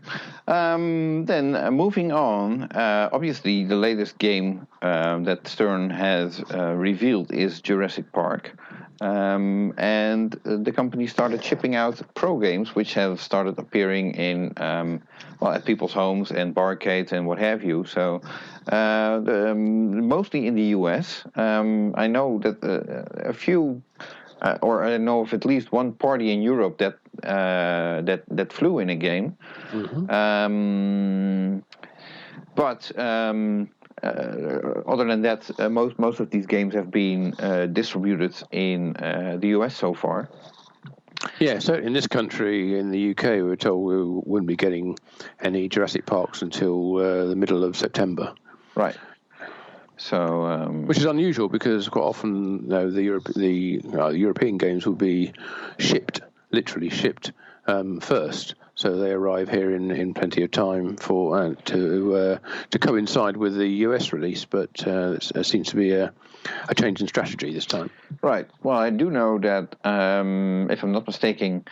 Speaker 2: Then moving on, obviously the latest game that Stern has revealed is Jurassic Park. And the company started shipping out pro games, which have started appearing in at people's homes and barcades and what have you. So mostly in the US. I know that a few. Or I know of at least one party in Europe that flew in a game.
Speaker 1: Mm-hmm.
Speaker 2: But other than that, most of these games have been distributed in the US so far.
Speaker 1: Yeah, so in this country, in the UK, we were told we wouldn't be getting any Jurassic Parks until the middle of September.
Speaker 2: Right. So,
Speaker 1: which is unusual because quite often, the European games will be literally shipped first, so they arrive here in plenty of time for to coincide with the US release. But there seems to be a change in strategy this time.
Speaker 2: Right. Well, I do know that if I'm not mistaken,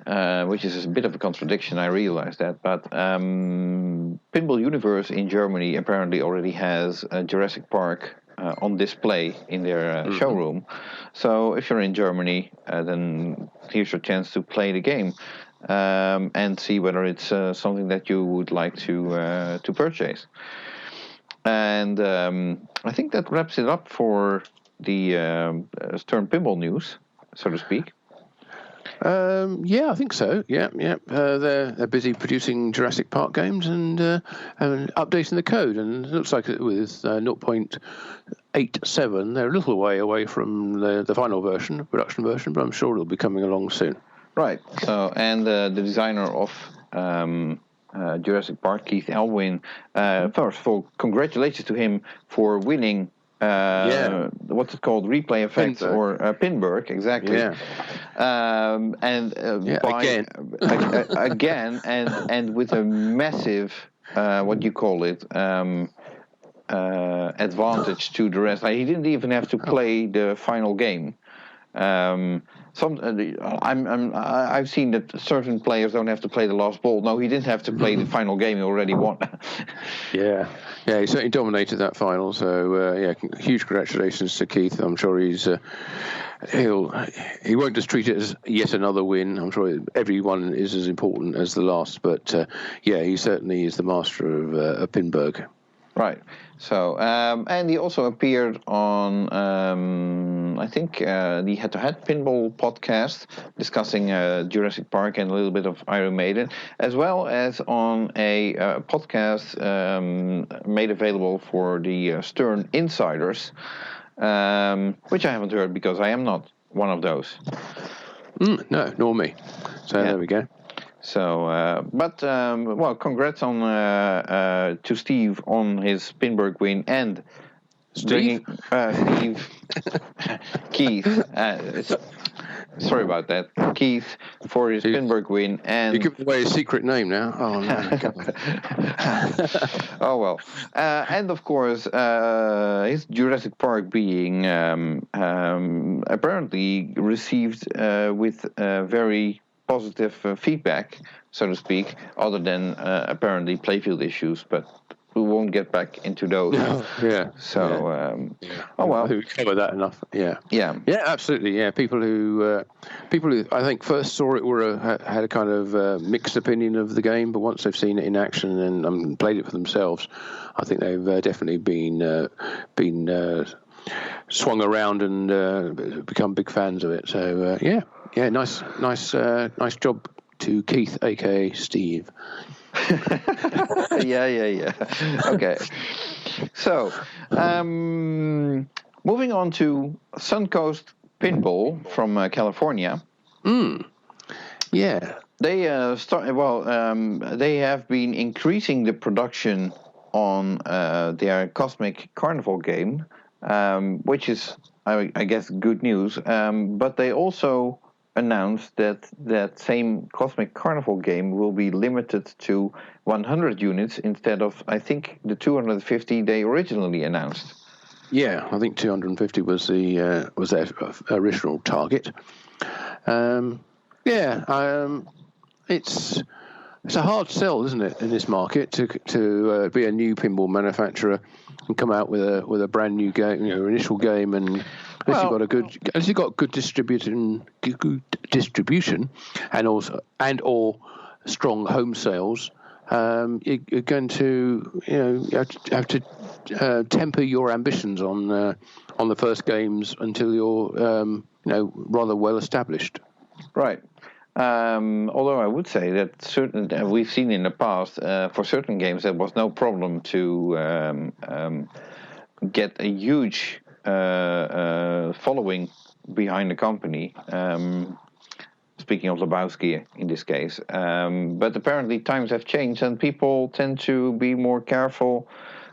Speaker 2: which is a bit of a contradiction, I realize that, but Pinball Universe in Germany apparently already has a Jurassic Park on display in their showroom. So if you're in Germany, then here's your chance to play the game and see whether it's something that you would like to purchase. And I think that wraps it up for the Stern Pinball news, so to speak.
Speaker 1: Yeah, I think so. Yeah. They're busy producing Jurassic Park games and updating the code. And it looks like with 0.87, they're a little way away from the final version, the production version, but I'm sure it'll be coming along soon.
Speaker 2: Right. So, and the designer of Jurassic Park, Keith Elwin, first of all, congratulations to him for winning. What's it called? Replay effects or Pinball, exactly.
Speaker 1: Yeah.
Speaker 2: Again, and with a massive what do you call it? Advantage to the rest. Like, he didn't even have to play the final game. I've seen that certain players don't have to play the last ball. No, he didn't have to play the final game. He already won.
Speaker 1: Yeah, he certainly dominated that final. So huge congratulations to Keith. I'm sure he won't just treat it as yet another win. I'm sure everyone is as important as the last. But he certainly is the master of Pinball.
Speaker 2: Right. So, and he also appeared on, I think, the Head-to-Head Pinball podcast, discussing Jurassic Park and a little bit of Iron Maiden, as well as on a podcast made available for the Stern Insiders, which I haven't heard because I am not one of those.
Speaker 1: No, nor me. So there we go.
Speaker 2: So, congrats on to Steve on his Pinball win and Keith. Sorry about that, Keith, for his Pinball win. And
Speaker 1: you give away his secret name now. Oh no!
Speaker 2: Oh well, and of course, his Jurassic Park being apparently received with very positive feedback, so to speak, other than apparently playfield issues, but we won't get back into those.
Speaker 1: Yeah.
Speaker 2: So, oh well,
Speaker 1: we covered that enough. Yeah, absolutely. Yeah, people who I think first saw it had a kind of mixed opinion of the game, but once they've seen it in action and played it for themselves, I think they've definitely been swung around and become big fans of it. So nice job to Keith, aka Steve.
Speaker 2: Yeah. Okay. So, moving on to Suncoast Pinball from California.
Speaker 1: Yeah.
Speaker 2: They they have been increasing the production on their Cosmic Carnival game, which is, I guess, good news. But they also announced that same Cosmic Carnival game will be limited to 100 units instead of, I think, the 250 they originally announced.
Speaker 1: Yeah, I think 250 was their original target. It's a hard sell, isn't it, in this market to be a new pinball manufacturer and come out with a brand new game, initial game, and unless you've got good distribution, and or strong home sales, you're going to you have to temper your ambitions on the first games until you're rather well established.
Speaker 2: Right. Although I would say that we've seen in the past for certain games there was no problem to get a huge following behind the company. Speaking of Lebowski in this case, but apparently times have changed and people tend to be more careful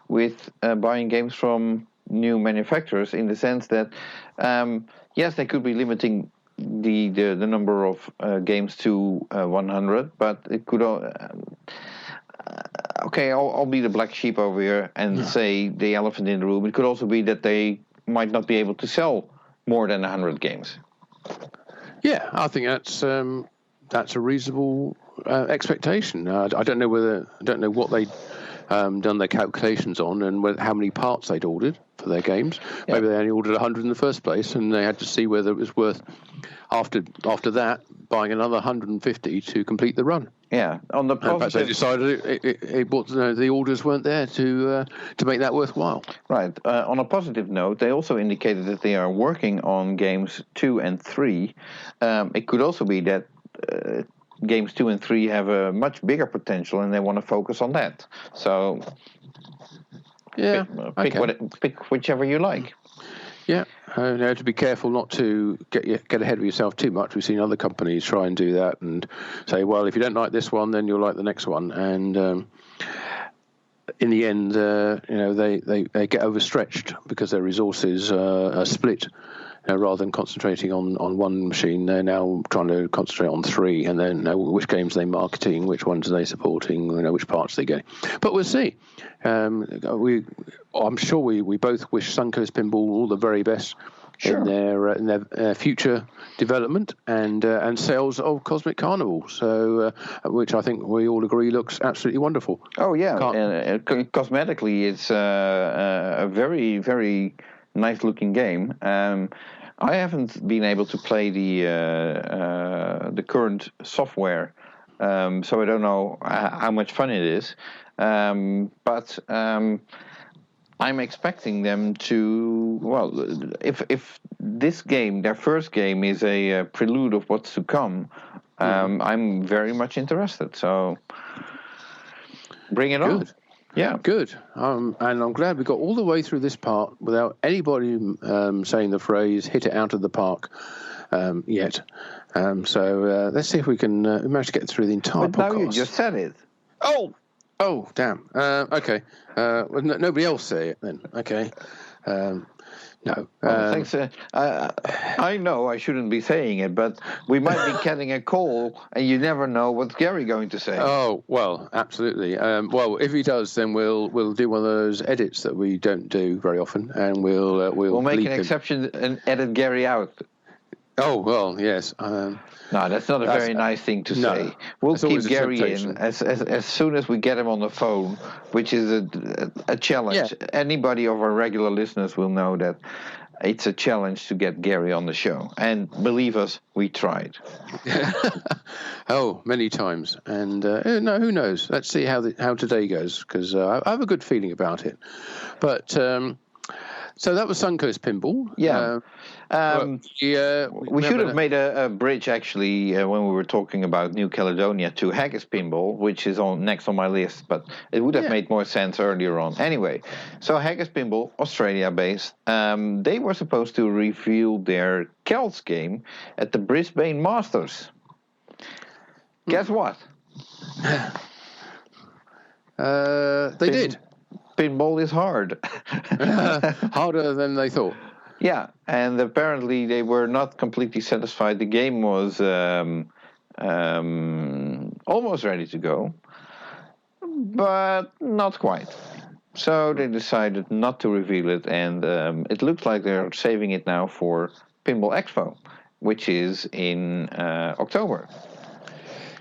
Speaker 2: with buying games from new manufacturers, in the sense that yes, they could be limiting the number of games to 100, but it could I'll be the black sheep over here and say the elephant in the room. It could also be that they might not be able to sell more than 100 games.
Speaker 1: Yeah, I think that's a reasonable expectation. I don't know what done their calculations on and how many parts they'd ordered for their games. Yeah. Maybe they only ordered 100 in the first place, and they had to see whether it was worth, after that, buying another 150 to complete the run.
Speaker 2: Yeah, on the positive,
Speaker 1: perhaps they decided the orders weren't there to make that worthwhile.
Speaker 2: Right. On a positive note, they also indicated that they are working on games 2 and 3. It could also be that games 2 and 3 have a much bigger potential, and they want to focus on that. So,
Speaker 1: yeah,
Speaker 2: pick whichever you like.
Speaker 1: Yeah, to be careful not to get ahead of yourself too much. We've seen other companies try and do that and say, well, if you don't like this one, then you'll like the next one. And in the end, they get overstretched because their resources are split. Rather than concentrating on one machine, they're now trying to concentrate on 3, and then know which games they're marketing, which ones are they supporting, which parts they're getting. But we'll see. I'm sure we both wish Suncoast Pinball all the very best in their future development and sales of Cosmic Carnival. So, which I think we all agree looks absolutely wonderful.
Speaker 2: Oh yeah, and cosmetically, it's a very, very nice looking game. I haven't been able to play the current software, so I don't know how much fun it is. But I'm expecting them to. Well, if this game, their first game, is a prelude of what's to come, I'm very much interested. So bring it on. Yeah,
Speaker 1: good. And I'm glad we got all the way through this part without anybody saying the phrase "hit it out of the park" yet. So let's see if we can manage to get through the entire podcast.
Speaker 2: Now you just said it.
Speaker 1: Oh, damn. Okay. Nobody else say it then. Okay. No.
Speaker 2: Thanks. I know I shouldn't be saying it, but we might be getting a call, and you never know what's Gary going to say.
Speaker 1: Oh, well, absolutely. Well, if he does, then we'll do one of those edits that we don't do very often, and we'll
Speaker 2: make an exception and edit Gary out.
Speaker 1: Oh, well, yes.
Speaker 2: No, that's not a very nice thing to say. We'll keep Gary in as soon as we get him on the phone, which is a challenge. Yeah. Anybody of our regular listeners will know that it's a challenge to get Gary on the show. And believe us, we tried.
Speaker 1: Oh, many times. And no, who knows? Let's see how today goes, because I have a good feeling about it. But so that was Suncoast Pinball.
Speaker 2: Yeah. We should have made a bridge, actually, when we were talking about New Caledonia, to Haggis Pinball, which is next on my list, but it would have made more sense earlier on. Anyway, so Haggis Pinball, Australia-based, they were supposed to reveal their Celts game at the Brisbane Masters. Guess what?
Speaker 1: They did.
Speaker 2: Pinball is hard.
Speaker 1: Harder than they thought.
Speaker 2: Yeah, and apparently they were not completely satisfied. The game was almost ready to go, but not quite. So they decided not to reveal it, and it looks like they're saving it now for Pinball Expo, which is in October.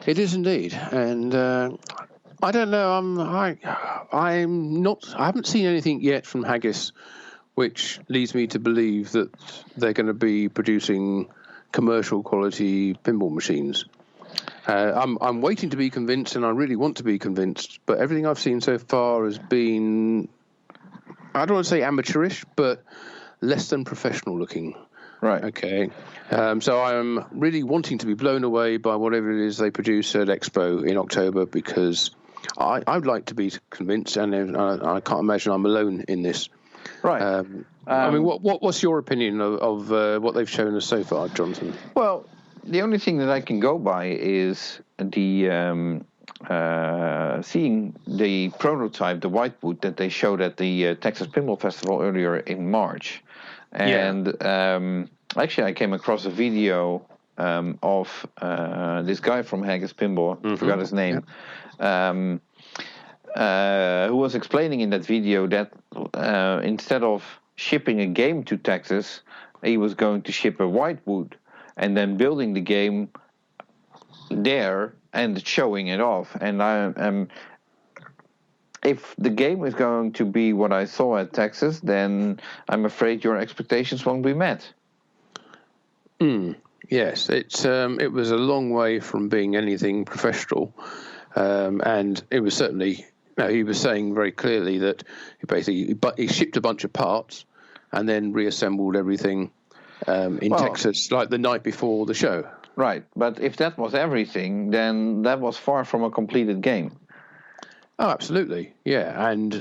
Speaker 1: It is indeed, and I don't know. I'm not. I haven't seen anything yet from Haggis, which leads me to believe that they're going to be producing commercial quality pinball machines. I'm waiting to be convinced, and I really want to be convinced. But everything I've seen so far has been, I don't want to say amateurish, but less than professional looking.
Speaker 2: Right.
Speaker 1: Okay. So I'm really wanting to be blown away by whatever it is they produce at Expo in October, because I'd like to be convinced, and I can't imagine I'm alone in this.
Speaker 2: Right.
Speaker 1: I mean, what's your opinion of what they've shown us so far, Jonathan?
Speaker 2: Well, the only thing that I can go by is the seeing the prototype, the whiteboard that they showed at the Texas Pinball Festival earlier in March. And actually, I came across a video of this guy from Haggis Pinball, I forgot his name, who was explaining in that video that instead of shipping a game to Texas, he was going to ship a whiteboard and then building the game there and showing it off. And if the game is going to be what I saw at Texas, then I'm afraid your expectations won't be met.
Speaker 1: Yes, it was a long way from being anything professional, and it was certainly. He was saying very clearly that he shipped a bunch of parts and then reassembled everything in Texas like the night before the show.
Speaker 2: Right, but if that was everything, then that was far from a completed game.
Speaker 1: Oh, absolutely, yeah, and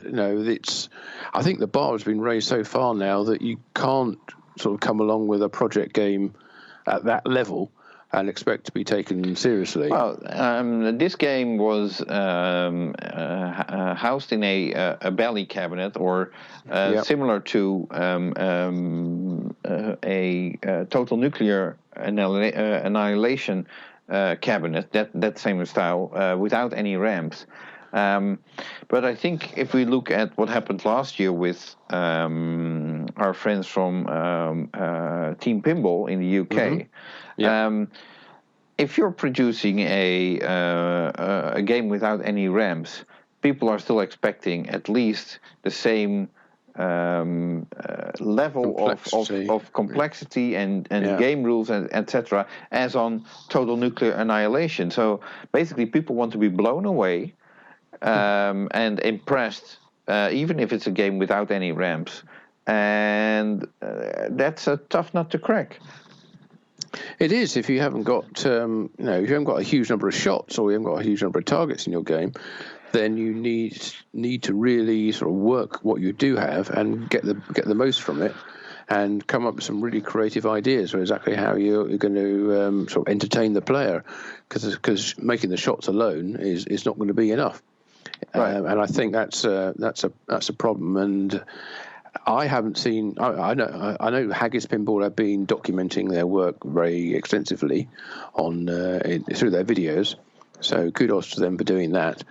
Speaker 1: I think the bar has been raised so far now that you can't sort of come along with a project game at that level and expect to be taken seriously.
Speaker 2: Well, this game was housed in a belly cabinet, or similar to a total nuclear annihilation cabinet, that same style, without any ramps. But I think if we look at what happened last year with our friends from Team Pinball in the UK, if you're producing a game without any ramps, people are still expecting at least the same level of complexity and game rules and etc. as on Total Nuclear Annihilation. So basically, people want to be blown away and impressed, even if it's a game without any ramps, and that's a tough nut to crack.
Speaker 1: It is if you haven't got if you haven't got a huge number of shots or you haven't got a huge number of targets in your game, then you need to really sort of work what you do have and get the most from it, and come up with some really creative ideas for exactly how you're going to sort of entertain the player, because making the shots alone is not going to be enough. Right. And I think that's a problem. And I haven't seen. I know Haggis Pinball have been documenting their work very extensively on through their videos. So kudos to them for doing that.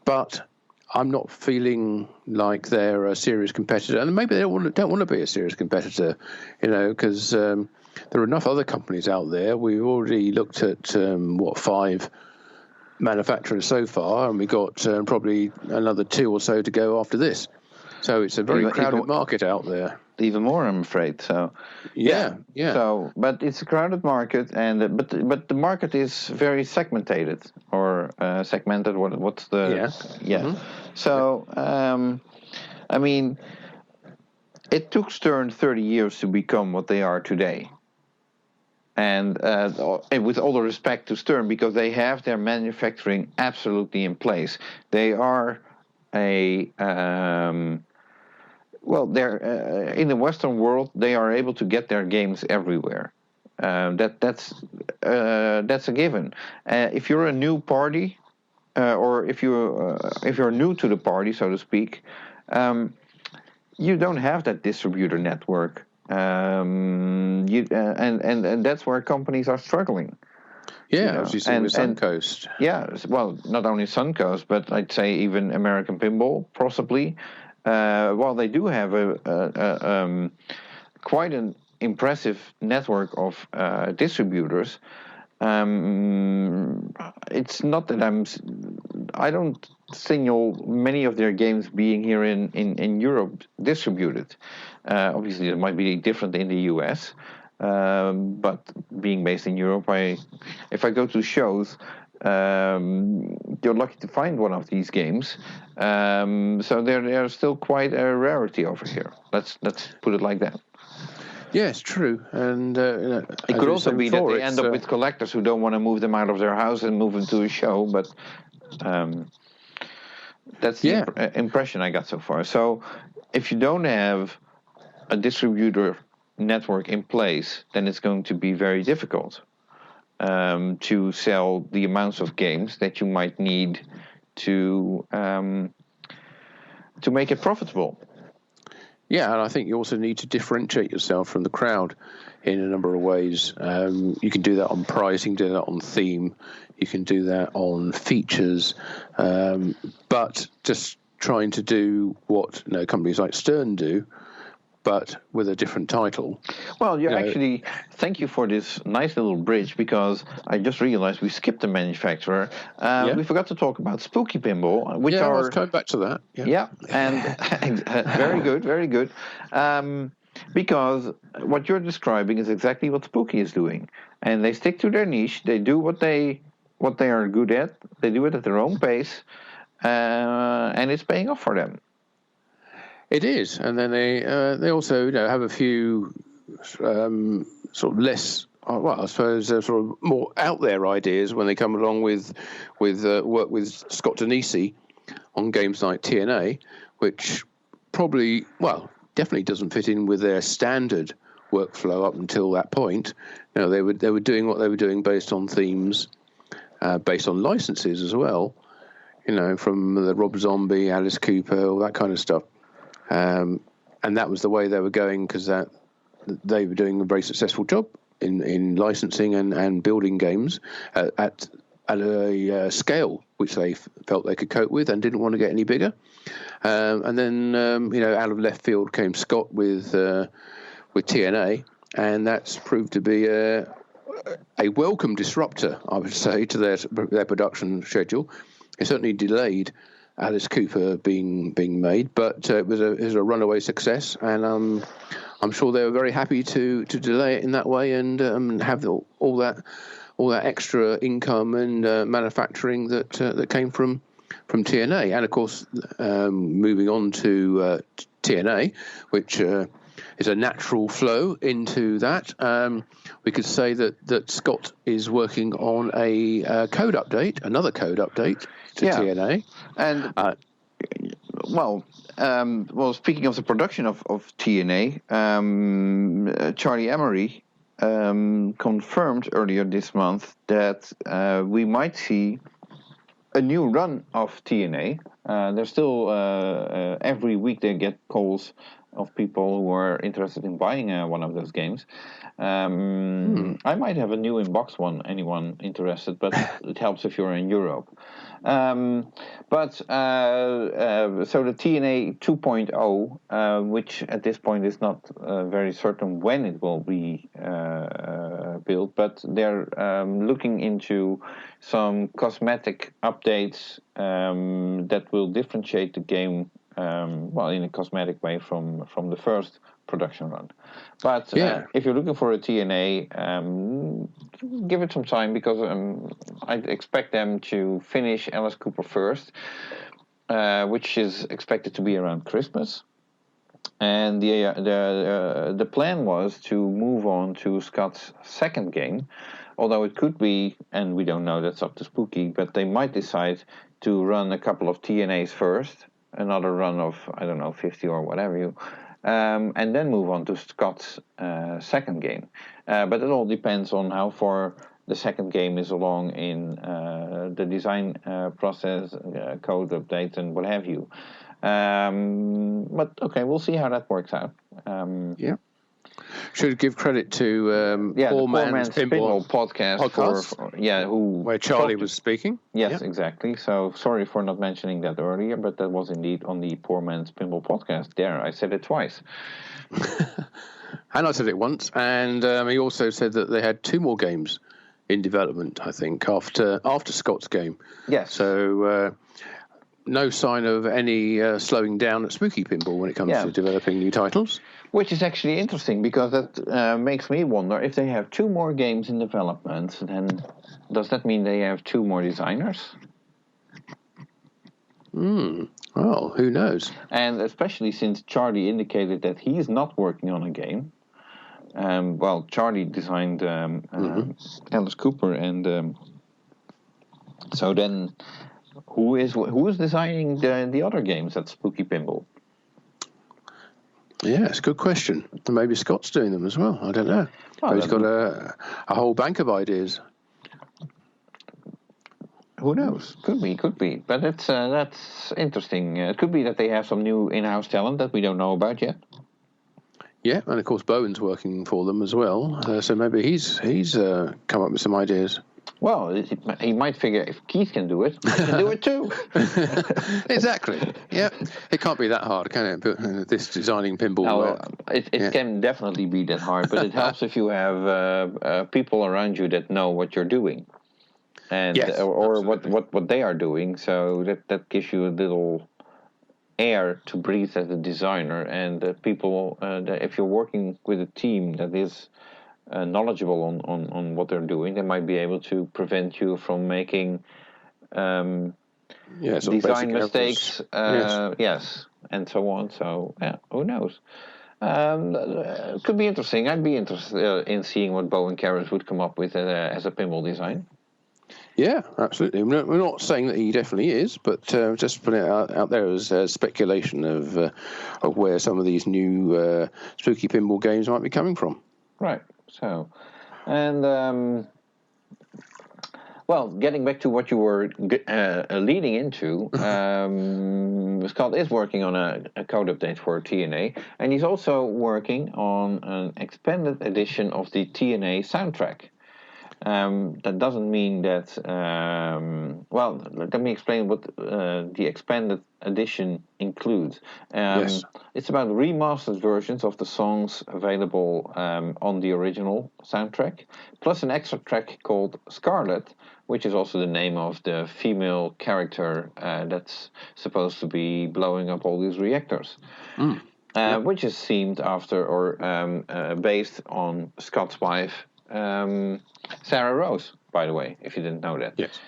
Speaker 1: But I'm not feeling like they're a serious competitor, and maybe they don't want to be a serious competitor, because there are enough other companies out there. We've already looked at 5 manufacturers so far, and we got probably another 2 or so to go after this. So it's a very crowded market out there.
Speaker 2: Even more, I'm afraid. So
Speaker 1: yeah.
Speaker 2: So, but it's a crowded market, and but the market is very segmented or segmented. What's the Mm-hmm. So I mean, it took Stern 30 years to become what they are today. And with all the respect to Stern, because they have their manufacturing absolutely in place. They are they're in the Western world. They are able to get their games everywhere. That's a given. If you're a new party, or if you're new to the party, so to speak, you don't have that distributor network. And that's where companies are struggling.
Speaker 1: As you see with Suncoast.
Speaker 2: Well, not only Suncoast, but I'd say even American Pinball, possibly. While they do have a quite an impressive network of distributors, it's not that I don't signal many of their games being here in Europe distributed. Obviously, it might be different in the US, but being based in Europe, if I go to shows, you're lucky to find one of these games. So they're still quite a rarity over here. Let's put it like that.
Speaker 1: Yes, true. And
Speaker 2: it could also be that they end up with collectors who don't want to move them out of their house and move them to a show. But that's the impression I got so far. So if you don't have a distributor network in place, then it's going to be very difficult to sell the amounts of games that you might need to make it profitable.
Speaker 1: Yeah, and I think you also need to differentiate yourself from the crowd in a number of ways. You can do that on price, you can do that on theme, you can do that on features, but just trying to do what companies like Stern do, but with a different title.
Speaker 2: Well, thank you for this nice little bridge, because I just realized we skipped the manufacturer. We forgot to talk about Spooky Pinball, which
Speaker 1: I was coming back to that.
Speaker 2: Yeah, and very good, very good. Because what you're describing is exactly what Spooky is doing, and they stick to their niche. They do what they are good at. They do it at their own pace, and it's paying off for them.
Speaker 1: It is, and then they also have a few sort of less, I suppose, sort of more out there ideas when they come along with work with Scott Denisi on games like TNA, which probably, definitely doesn't fit in with their standard workflow up until that point. They were doing what they were doing based on themes, based on licenses as well. From the Rob Zombie, Alice Cooper, all that kind of stuff. And that was the way they were going, because they were doing a very successful job in licensing and building games at a scale which they felt they could cope with and didn't want to get any bigger. And then, out of left field came Scott with TNA, and that's proved to be a welcome disruptor, I would say, to their production schedule. It certainly delayed Alice Cooper being made, but it was a runaway success, and I'm sure they were very happy to delay it in that way and have all that extra income and manufacturing that came from TNA. And of course, moving on to TNA, which is a natural flow into that. We could say that Scott is working on another code update to TNA.
Speaker 2: And speaking of the production of TNA, Charlie Emery confirmed earlier this month that we might see a new run of TNA. There's still every week they get calls of people who are interested in buying one of those games. I might have a new in-box one, anyone interested, but it helps if you're in Europe. So the TNA 2.0, which at this point is not very certain when it will be built, but they're looking into some cosmetic updates that will differentiate the game in a cosmetic way from the first production run. But if you're looking for a TNA, give it some time, because I expect them to finish Alice Cooper first, which is expected to be around Christmas. And the plan was to move on to Scott's second game, although it could be, and we don't know, that's up to Spooky, but they might decide to run a couple of TNAs first, another run of, 50 or whatever and then move on to Scott's second game. But it all depends on how far the second game is along in the design process, code updates, and what have you. But okay, we'll see how that works out.
Speaker 1: Should give credit to Poor Man's Pinball
Speaker 2: podcast.
Speaker 1: Where Charlie was speaking.
Speaker 2: Yes, exactly. So sorry for not mentioning that earlier, but that was indeed on the Poor Man's Pinball podcast. There, I said it twice.
Speaker 1: And I said it once, and he also said that they had 2 more games in development, I think, after Scott's game.
Speaker 2: Yes.
Speaker 1: So no sign of any slowing down at Spooky Pinball when it comes to developing new titles.
Speaker 2: Which is actually interesting, because that makes me wonder, if they have 2 more games in development, then does that mean they have 2 more designers?
Speaker 1: Well, who knows?
Speaker 2: And especially since Charlie indicated that he's not working on a game. Charlie designed Alice Cooper, and so then who is designing the other games at Spooky Pinball?
Speaker 1: Yeah, it's a good question. Maybe Scott's doing them as well. I don't know. He's got a whole bank of ideas.
Speaker 2: Who knows? Could be. But that's interesting. It could be that they have some new in-house talent that we don't know about yet.
Speaker 1: Yeah, and of course Bowen's working for them as well. So maybe he's come up with some ideas.
Speaker 2: Well, he might figure if Keith can do it, I can do it too.
Speaker 1: Exactly. Yeah. It can't be that hard, can it? But, this designing pinball.
Speaker 2: No, it can definitely be that hard, but it helps if you have people around you that know what you're doing, and
Speaker 1: Yes,
Speaker 2: or
Speaker 1: absolutely.
Speaker 2: what they are doing. So that gives you a little air to breathe as a designer, and people. If you're working with a team that is knowledgeable on what they're doing, they might be able to prevent you from making
Speaker 1: Sort of
Speaker 2: design
Speaker 1: basic errors.
Speaker 2: mistakes, yes, and so on. So, yeah, who knows? It could be interesting. I'd be interested in seeing what Bow and Carrots would come up with as a pinball design.
Speaker 1: Yeah, absolutely. We're not saying that he definitely is, but just putting it out there as speculation of where some of these new spooky pinball games might be coming from.
Speaker 2: Right. So, and well, getting back to what you were leading into, Scott is working on a code update for TNA, and he's also working on an expanded edition of the TNA soundtrack. That doesn't mean that. Well, let me explain what the expanded edition includes.
Speaker 1: Yes.
Speaker 2: It's about remastered versions of the songs available on the original soundtrack, plus an extra track called Scarlet, which is also the name of the female character that's supposed to be blowing up all these reactors. Which is themed after or based on Scott's wife, Sarah Rose, by the way, if you didn't know that.
Speaker 1: Yes.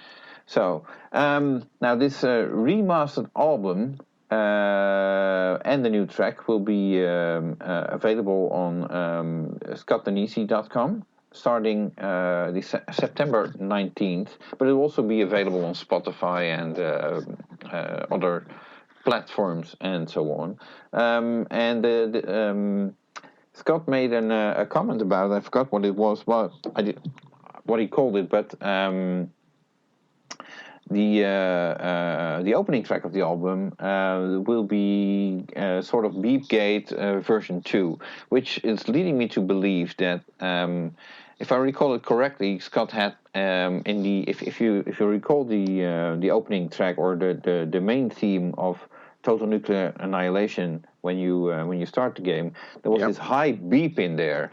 Speaker 2: So, now this remastered album and the new track will be available on scottdenisi.com starting September 19th, but it will also be available on Spotify and other platforms and so on. Scott made a comment about it. I forgot what it was, what he called it, but the opening track of the album will be sort of Beepgate version 2, which is leading me to believe that if I recall it correctly, Scott had if you recall the opening track or the main theme of Total Nuclear Annihilation when you start the game, there was this high beep in there,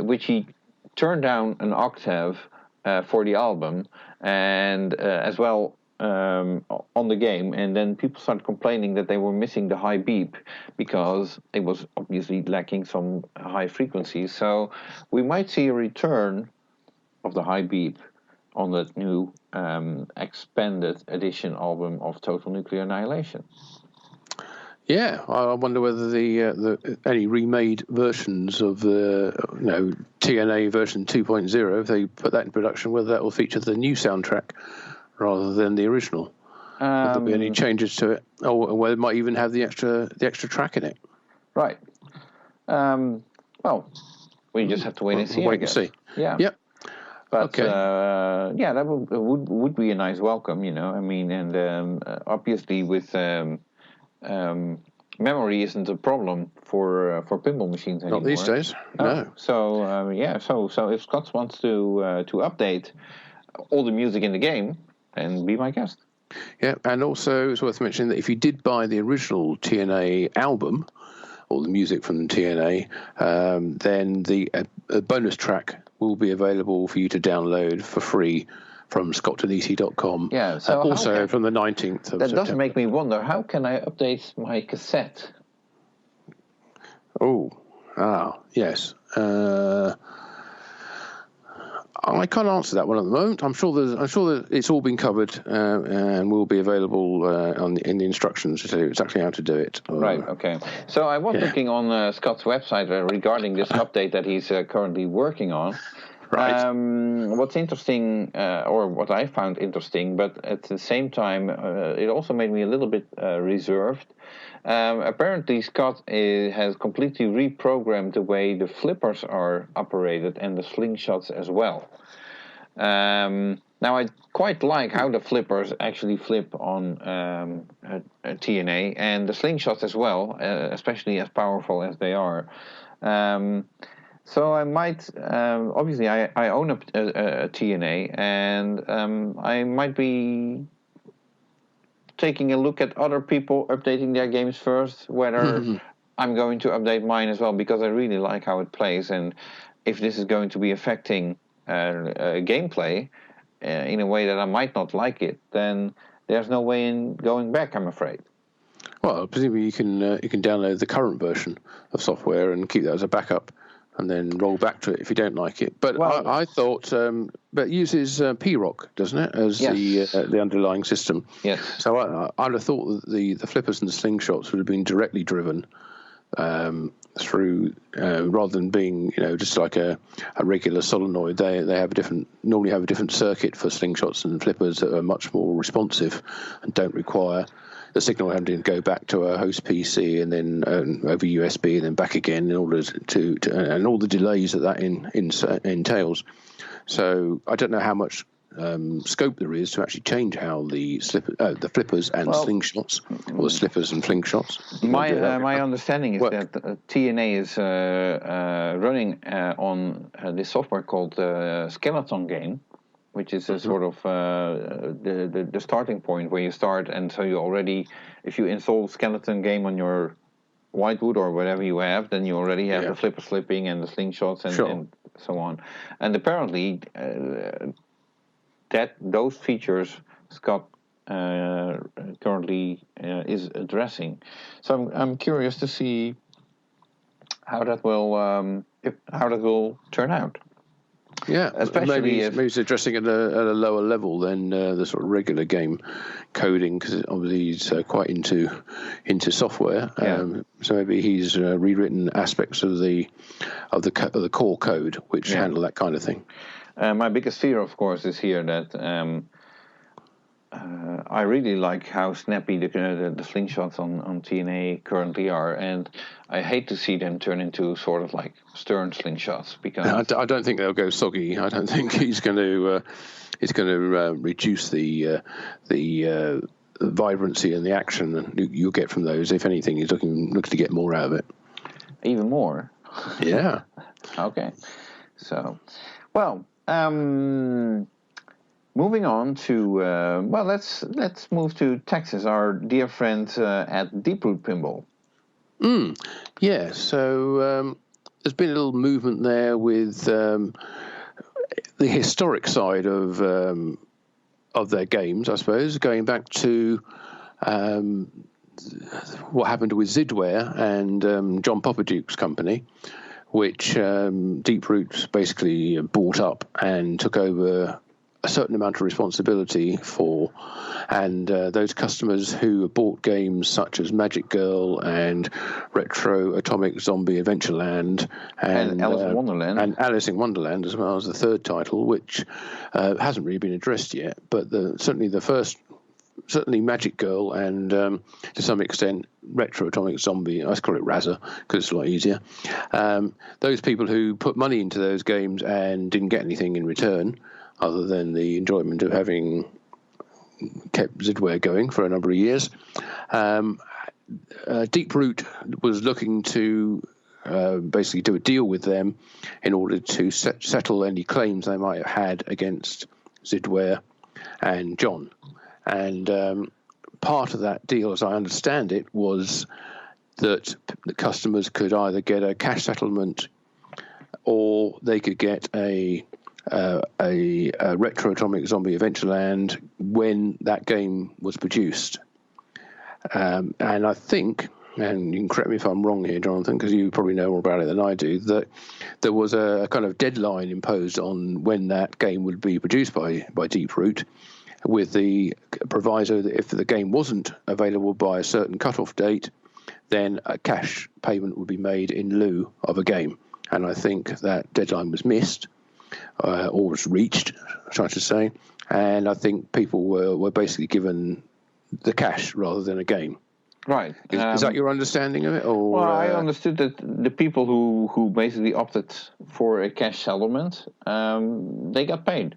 Speaker 2: which he turned down an octave for the album and as well on the game, and then people started complaining that they were missing the high beep because it was obviously lacking some high frequencies. So we might see a return of the high beep on that new expanded edition album of Total Nuclear Annihilation.
Speaker 1: Yeah, I wonder whether the any remade versions of the TNA version 2.0, if they put that in production, whether that will feature the new soundtrack rather than the original. Will there be any changes to it, or whether it might even have the extra track in it?
Speaker 2: Right. Well, we just have to wait and see.
Speaker 1: Wait and see.
Speaker 2: Yeah.
Speaker 1: Yep.
Speaker 2: But
Speaker 1: okay.
Speaker 2: That would be a nice welcome, I mean, and obviously with memory isn't a problem for pinball machines anymore.
Speaker 1: Not these days. No.
Speaker 2: So so if Scott wants to update all the music in the game, then be my guest.
Speaker 1: Yeah, and also it's worth mentioning that if you did buy the original TNA album or the music from TNA, then the bonus track will be available for you to download for free from scottdenisi.com.
Speaker 2: Yeah, so
Speaker 1: also from the 19th of September.
Speaker 2: That does make me wonder, how can I update my cassette?
Speaker 1: Yes. I can't answer that one at the moment. I'm sure that it's all been covered and will be available in the instructions to tell you exactly how to do it.
Speaker 2: Right. Okay. So I was looking on Scott's website regarding this update that he's currently working on.
Speaker 1: Right.
Speaker 2: What's interesting, or what I found interesting, but at the same time, it also made me a little bit reserved. Apparently, Scott has completely reprogrammed the way the flippers are operated and the slingshots as well. Now, I quite like how the flippers actually flip on TNA, and the slingshots as well, especially as powerful as they are. So I might, obviously I own a TNA, and I might be taking a look at other people updating their games first, whether I'm going to update mine as well, because I really like how it plays, and if this is going to be affecting gameplay in a way that I might not like it, then there's no way in going back, I'm afraid.
Speaker 1: Well, presumably you can download the current version of software and keep that as a backup, and then roll back to it if you don't like it. But well, I thought, but it uses PROC, doesn't it, as the underlying system?
Speaker 2: Yes.
Speaker 1: So I'd have thought that the flippers and the slingshots would have been directly driven through, rather than being just like a regular solenoid. They normally have a different circuit for slingshots and flippers that are much more responsive and don't require the signal having to go back to a host PC and then over USB and then back again in order to and all the delays that entails. So I don't know how much scope there is to actually change how the flippers and slingshots, or the slippers and slingshots.
Speaker 2: My understanding is that TNA is running on this software called Skeleton Game, which is a sort of the starting point where you start, and so you already, if you install Skeleton Game on your Whitewood or whatever you have, then you already have the flipper slipping and the slingshots and so on. And apparently those features Scott currently is addressing. So I'm curious to see how that will turn out.
Speaker 1: Yeah, especially maybe it's addressing it at a lower level than the sort of regular game coding, because obviously he's quite into software. So maybe he's rewritten aspects of the core code which handle that kind of thing.
Speaker 2: My biggest fear, of course, is here that I really like how snappy the slingshots on TNA currently are, and I hate to see them turn into sort of like Stern slingshots, because
Speaker 1: I don't think they'll go soggy. I don't think he's going to reduce the vibrancy and the action you'll get from those. If anything, he's looking to get more out of it.
Speaker 2: Even more.
Speaker 1: Yeah.
Speaker 2: Okay. So, well. Moving on to let's move to Texas. Our dear friend at Deeproot Pinball.
Speaker 1: Yeah. So there's been a little movement there with the historic side of their games, I suppose, going back to what happened with Zidware and John Popaduke's company, which Deeproot basically bought up and took over a certain amount of responsibility for, and those customers who bought games such as Magic Girl and Retro Atomic Zombie Adventureland and Alice in Wonderland as well as the third title, which hasn't really been addressed yet, but certainly Magic Girl and to some extent Retro Atomic Zombie, I call it Razza because it's a lot easier. Those people who put money into those games and didn't get anything in return other than the enjoyment of having kept Zidware going for a number of years. Deeproot was looking to basically do a deal with them in order to settle any claims they might have had against Zidware and John. And part of that deal, as I understand it, was that the customers could either get a cash settlement or they could get a Retro Atomic Zombie Adventureland when that game was produced. And I think, and you can correct me if I'm wrong here, Jonathan, because you probably know more about it than I do, that there was a kind of deadline imposed on when that game would be produced by Deeproot, with the proviso that if the game wasn't available by a certain cutoff date, then a cash payment would be made in lieu of a game. And I think that deadline was missed, or was reached, trying to say. And I think people were basically given the cash rather than a game.
Speaker 2: Right.
Speaker 1: Is that your understanding of it? Or,
Speaker 2: well, I understood that the people who basically opted for a cash settlement, they got paid.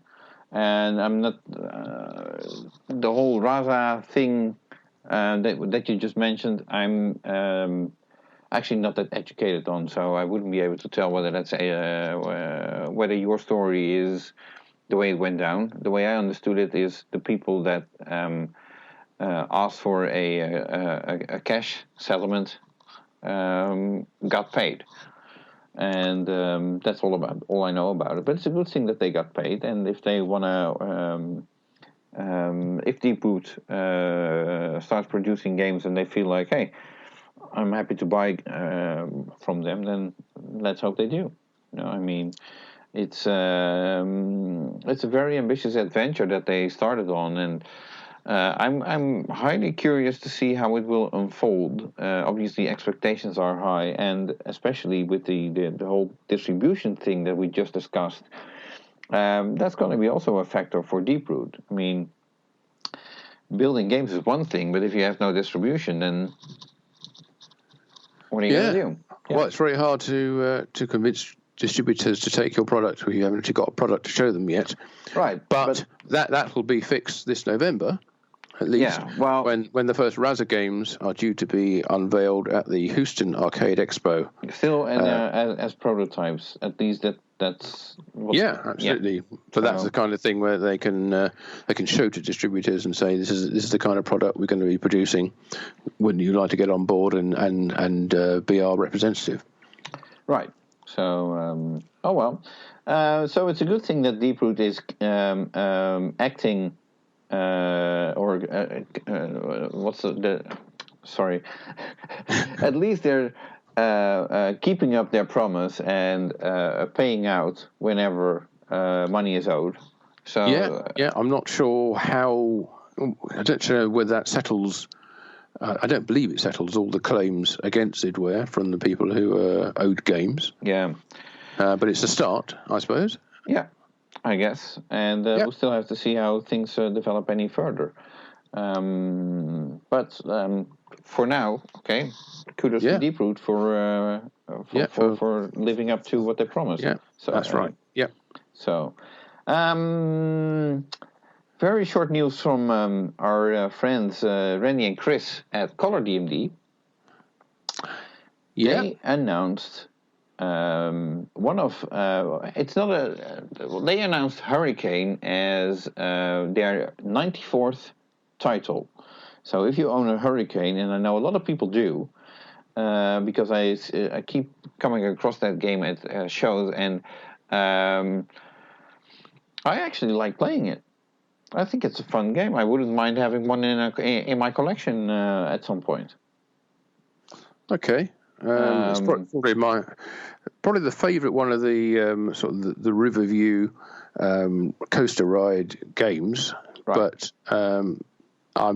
Speaker 2: And I'm not the whole Raza thing that you just mentioned. I'm actually not that educated on, so I wouldn't be able to tell whether that's whether your story is the way it went down. The way I understood it is the people that asked for a cash settlement got paid. And that's all I know about it. But it's a good thing that they got paid. And if they want to, if Deeproot starts producing games and they feel like, hey, I'm happy to buy from them, then let's hope they do. I mean, it's a very ambitious adventure that they started on, and I'm highly curious to see how it will unfold. Obviously, expectations are high, and especially with the whole distribution thing that we just discussed, that's going to be also a factor for Deeproot. I mean, building games is one thing, but if you have no distribution, then what are you going to do?
Speaker 1: Yeah. Well, it's very hard to convince distributors to take your product when you haven't actually got a product to show them yet.
Speaker 2: Right.
Speaker 1: But that will be fixed this November, at least.
Speaker 2: Yeah, well,
Speaker 1: when the first Razer games are due to be unveiled at the Houston Arcade Expo.
Speaker 2: Still, as prototypes, at least that's.
Speaker 1: Absolutely. Yeah. So that's the kind of thing where they can show to distributors and say this is the kind of product we're going to be producing. Wouldn't you like to get on board and be our representative?
Speaker 2: Right. So so it's a good thing that Deeproot is acting. Sorry. At least they're keeping up their promise and paying out whenever money is owed. So
Speaker 1: I'm not sure how. I don't know whether that settles. I don't believe it settles all the claims against Idware from the people who owed games.
Speaker 2: Yeah,
Speaker 1: but it's a start, I suppose.
Speaker 2: Yeah. I guess, and we'll still have to see how things develop any further. But for now, okay, kudos to Deeproot for living up to what they promised.
Speaker 1: Yeah, so that's right. Yeah.
Speaker 2: So, very short news from our friends Randy and Chris at Color DMD.
Speaker 1: Yeah.
Speaker 2: They announced. They announced Hurricane as their 94th title. So if you own a Hurricane, and I know a lot of people do, because I keep coming across that game at shows, and I actually like playing it. I think it's a fun game. I wouldn't mind having one in my collection at some point.
Speaker 1: Okay. It's probably the favourite one of the sort of the Riverview coaster ride games, right. But I'm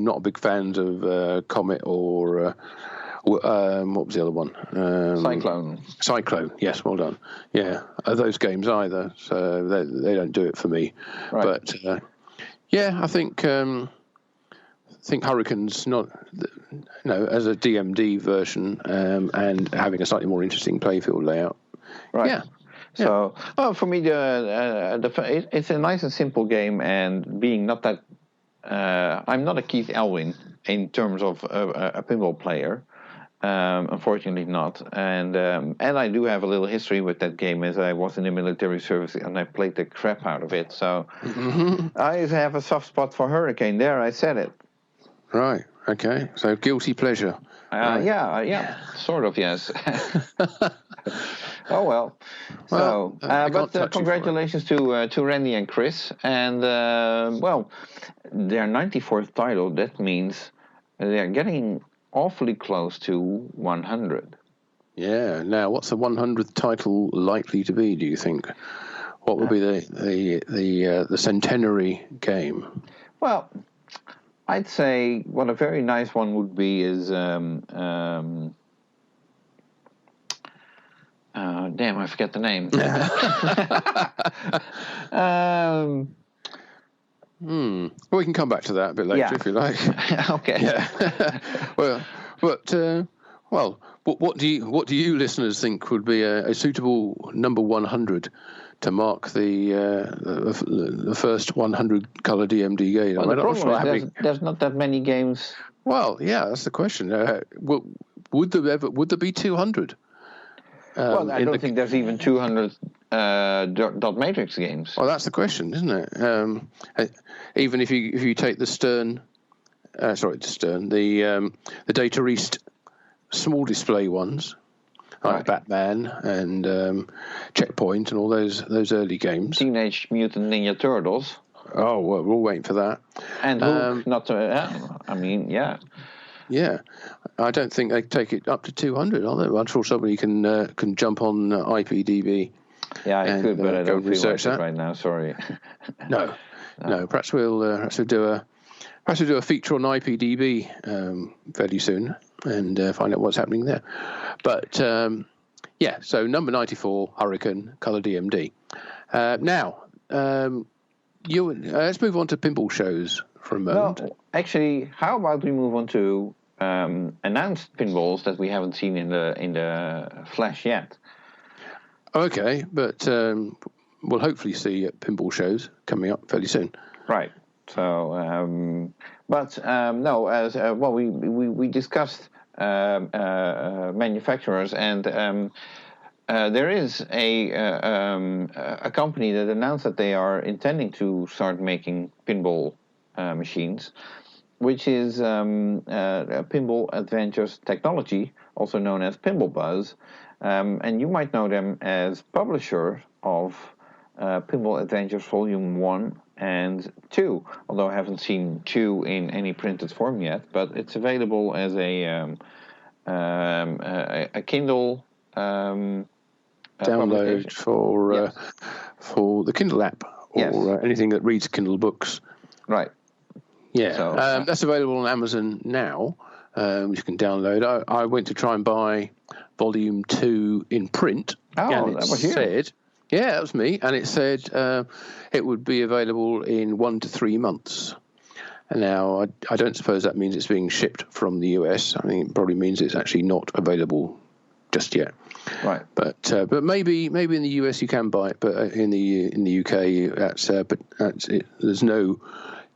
Speaker 1: not a big fan of Comet or what was the other one? Cyclone. Yes, well done. Yeah, those games either. So they don't do it for me. Right. But I think Hurricane's not, as a DMD version and having a slightly more interesting playfield layout.
Speaker 2: Right. Yeah. So, for me, it's a nice and simple game, and being not that, I'm not a Keith Elwin in terms of a pinball player. Unfortunately not, and I do have a little history with that game, as I was in the military service and I played the crap out of it. So I have a soft spot for Hurricane. There, I said it.
Speaker 1: Right. Okay. So guilty pleasure.
Speaker 2: Right. Yeah. Sort of, yes. Oh well. So, but congratulations to Randy and Chris, and their 94th title. That means they're getting awfully close to 100.
Speaker 1: Yeah. Now, what's the 100th title likely to be? Do you think? What would be the centenary game?
Speaker 2: Well, I'd say what a very nice one would be is damn, I forget the name.
Speaker 1: Well, we can come back to that a bit later if you like.
Speaker 2: Okay.
Speaker 1: Yeah. What do you listeners think would be a suitable number 100 to mark the first 100 color DMD game?
Speaker 2: Well, the problem is there's not that many games.
Speaker 1: Well, yeah, that's the question. would there be 200?
Speaker 2: Well, I don't think there's even 200 dot matrix games.
Speaker 1: Well, that's the question, isn't it? Even if you take the the Data East small display ones, like Batman and Checkpoint and all those early games.
Speaker 2: Teenage Mutant Ninja Turtles.
Speaker 1: Oh, well, we're all waiting for that.
Speaker 2: And Hook, yeah.
Speaker 1: Yeah, I don't think they take it up to 200, are they? I'm sure somebody can jump on IPDB.
Speaker 2: Yeah, I could, but I don't feel like it right now. Sorry.
Speaker 1: No. Perhaps we'll do a feature on IPDB fairly soon and find out what's happening there. But so number 94, Hurricane Color DMD. Now, let's move on to pinball shows for a moment.
Speaker 2: No, actually, how about we move on to announced pinballs that we haven't seen in the flesh yet?
Speaker 1: Okay, but we'll hopefully see pinball shows coming up fairly soon.
Speaker 2: Right. So, we discussed manufacturers, and there is a company that announced that they are intending to start making pinball machines, which is Pinball Adventures Technology, also known as Pinball Buzz. And you might know them as publisher of Pinball Adventures Volume 1 and 2, although I haven't seen 2 in any printed form yet, but it's available as a Kindle
Speaker 1: download for the Kindle app or anything that reads Kindle books.
Speaker 2: Right.
Speaker 1: Yeah, so, that's available on Amazon now, which you can download. I went to try and buy Volume 2 in print.
Speaker 2: Oh, that was you.
Speaker 1: That was me. And it said it would be available in 1 to 3 months. And now, I don't suppose that means it's being shipped from the US. I think it probably means it's actually not available just yet.
Speaker 2: Right.
Speaker 1: But maybe in the US you can buy it, but in the UK that's it. There's no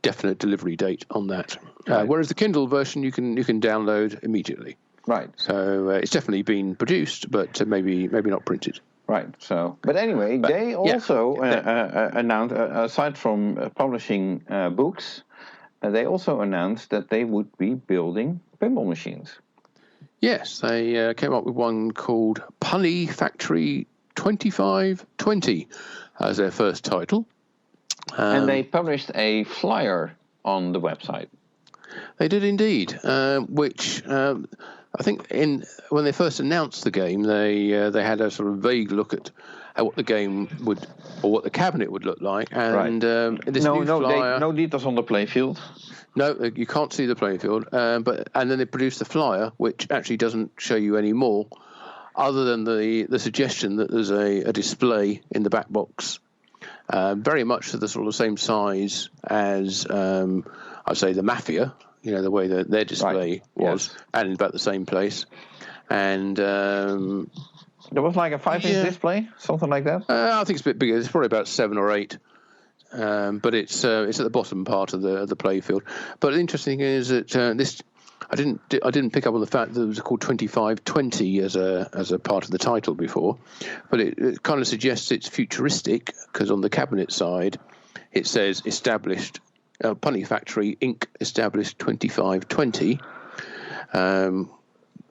Speaker 1: definite delivery date on that.
Speaker 2: Right.
Speaker 1: Whereas the Kindle version you can download immediately.
Speaker 2: Right.
Speaker 1: So it's definitely been produced, but maybe not printed.
Speaker 2: Right. So, but anyway, they also announced, aside from publishing books, they also announced that they would be building pinball machines.
Speaker 1: Yes, they came up with one called Punny Factory 2520 as their first title.
Speaker 2: And they published a flyer on the website.
Speaker 1: They did indeed, which I think when they first announced the game, they had a sort of vague look at what the game would, or what the cabinet would look like. And this new flyer,
Speaker 2: no details on the playfield.
Speaker 1: No, you can't see the playing field. And then they produced the flyer, which actually doesn't show you any more, other than the suggestion that there's a display in the back box, very much to the sort of same size as I'd say the Mafia. You know, the way that their display was, and about the same place. And
Speaker 2: there was like a 5-inch display, something like that.
Speaker 1: I think it's a bit bigger. It's probably about 7 or 8. But it's at the bottom part of the playfield. But the interesting thing is that this I didn't pick up on the fact that it was called 2520 as a part of the title before, but it kind of suggests it's futuristic because on the cabinet side it says established Punny Factory Inc. established 2520.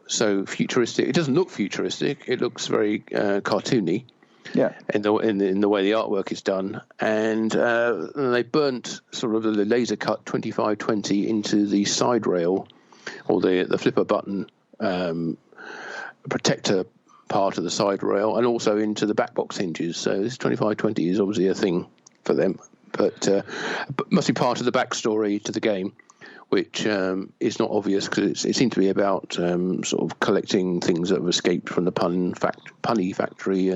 Speaker 1: So futuristic. It doesn't look futuristic. It looks very cartoony.
Speaker 2: Yeah.
Speaker 1: In the way the artwork is done, and they burnt sort of the laser cut 2520 into the side rail, or the flipper button protector part of the side rail, and also into the back box hinges. So this 2520 is obviously a thing for them, but must be part of the backstory to the game, which is not obvious because it seems to be about sort of collecting things that have escaped from the punny factory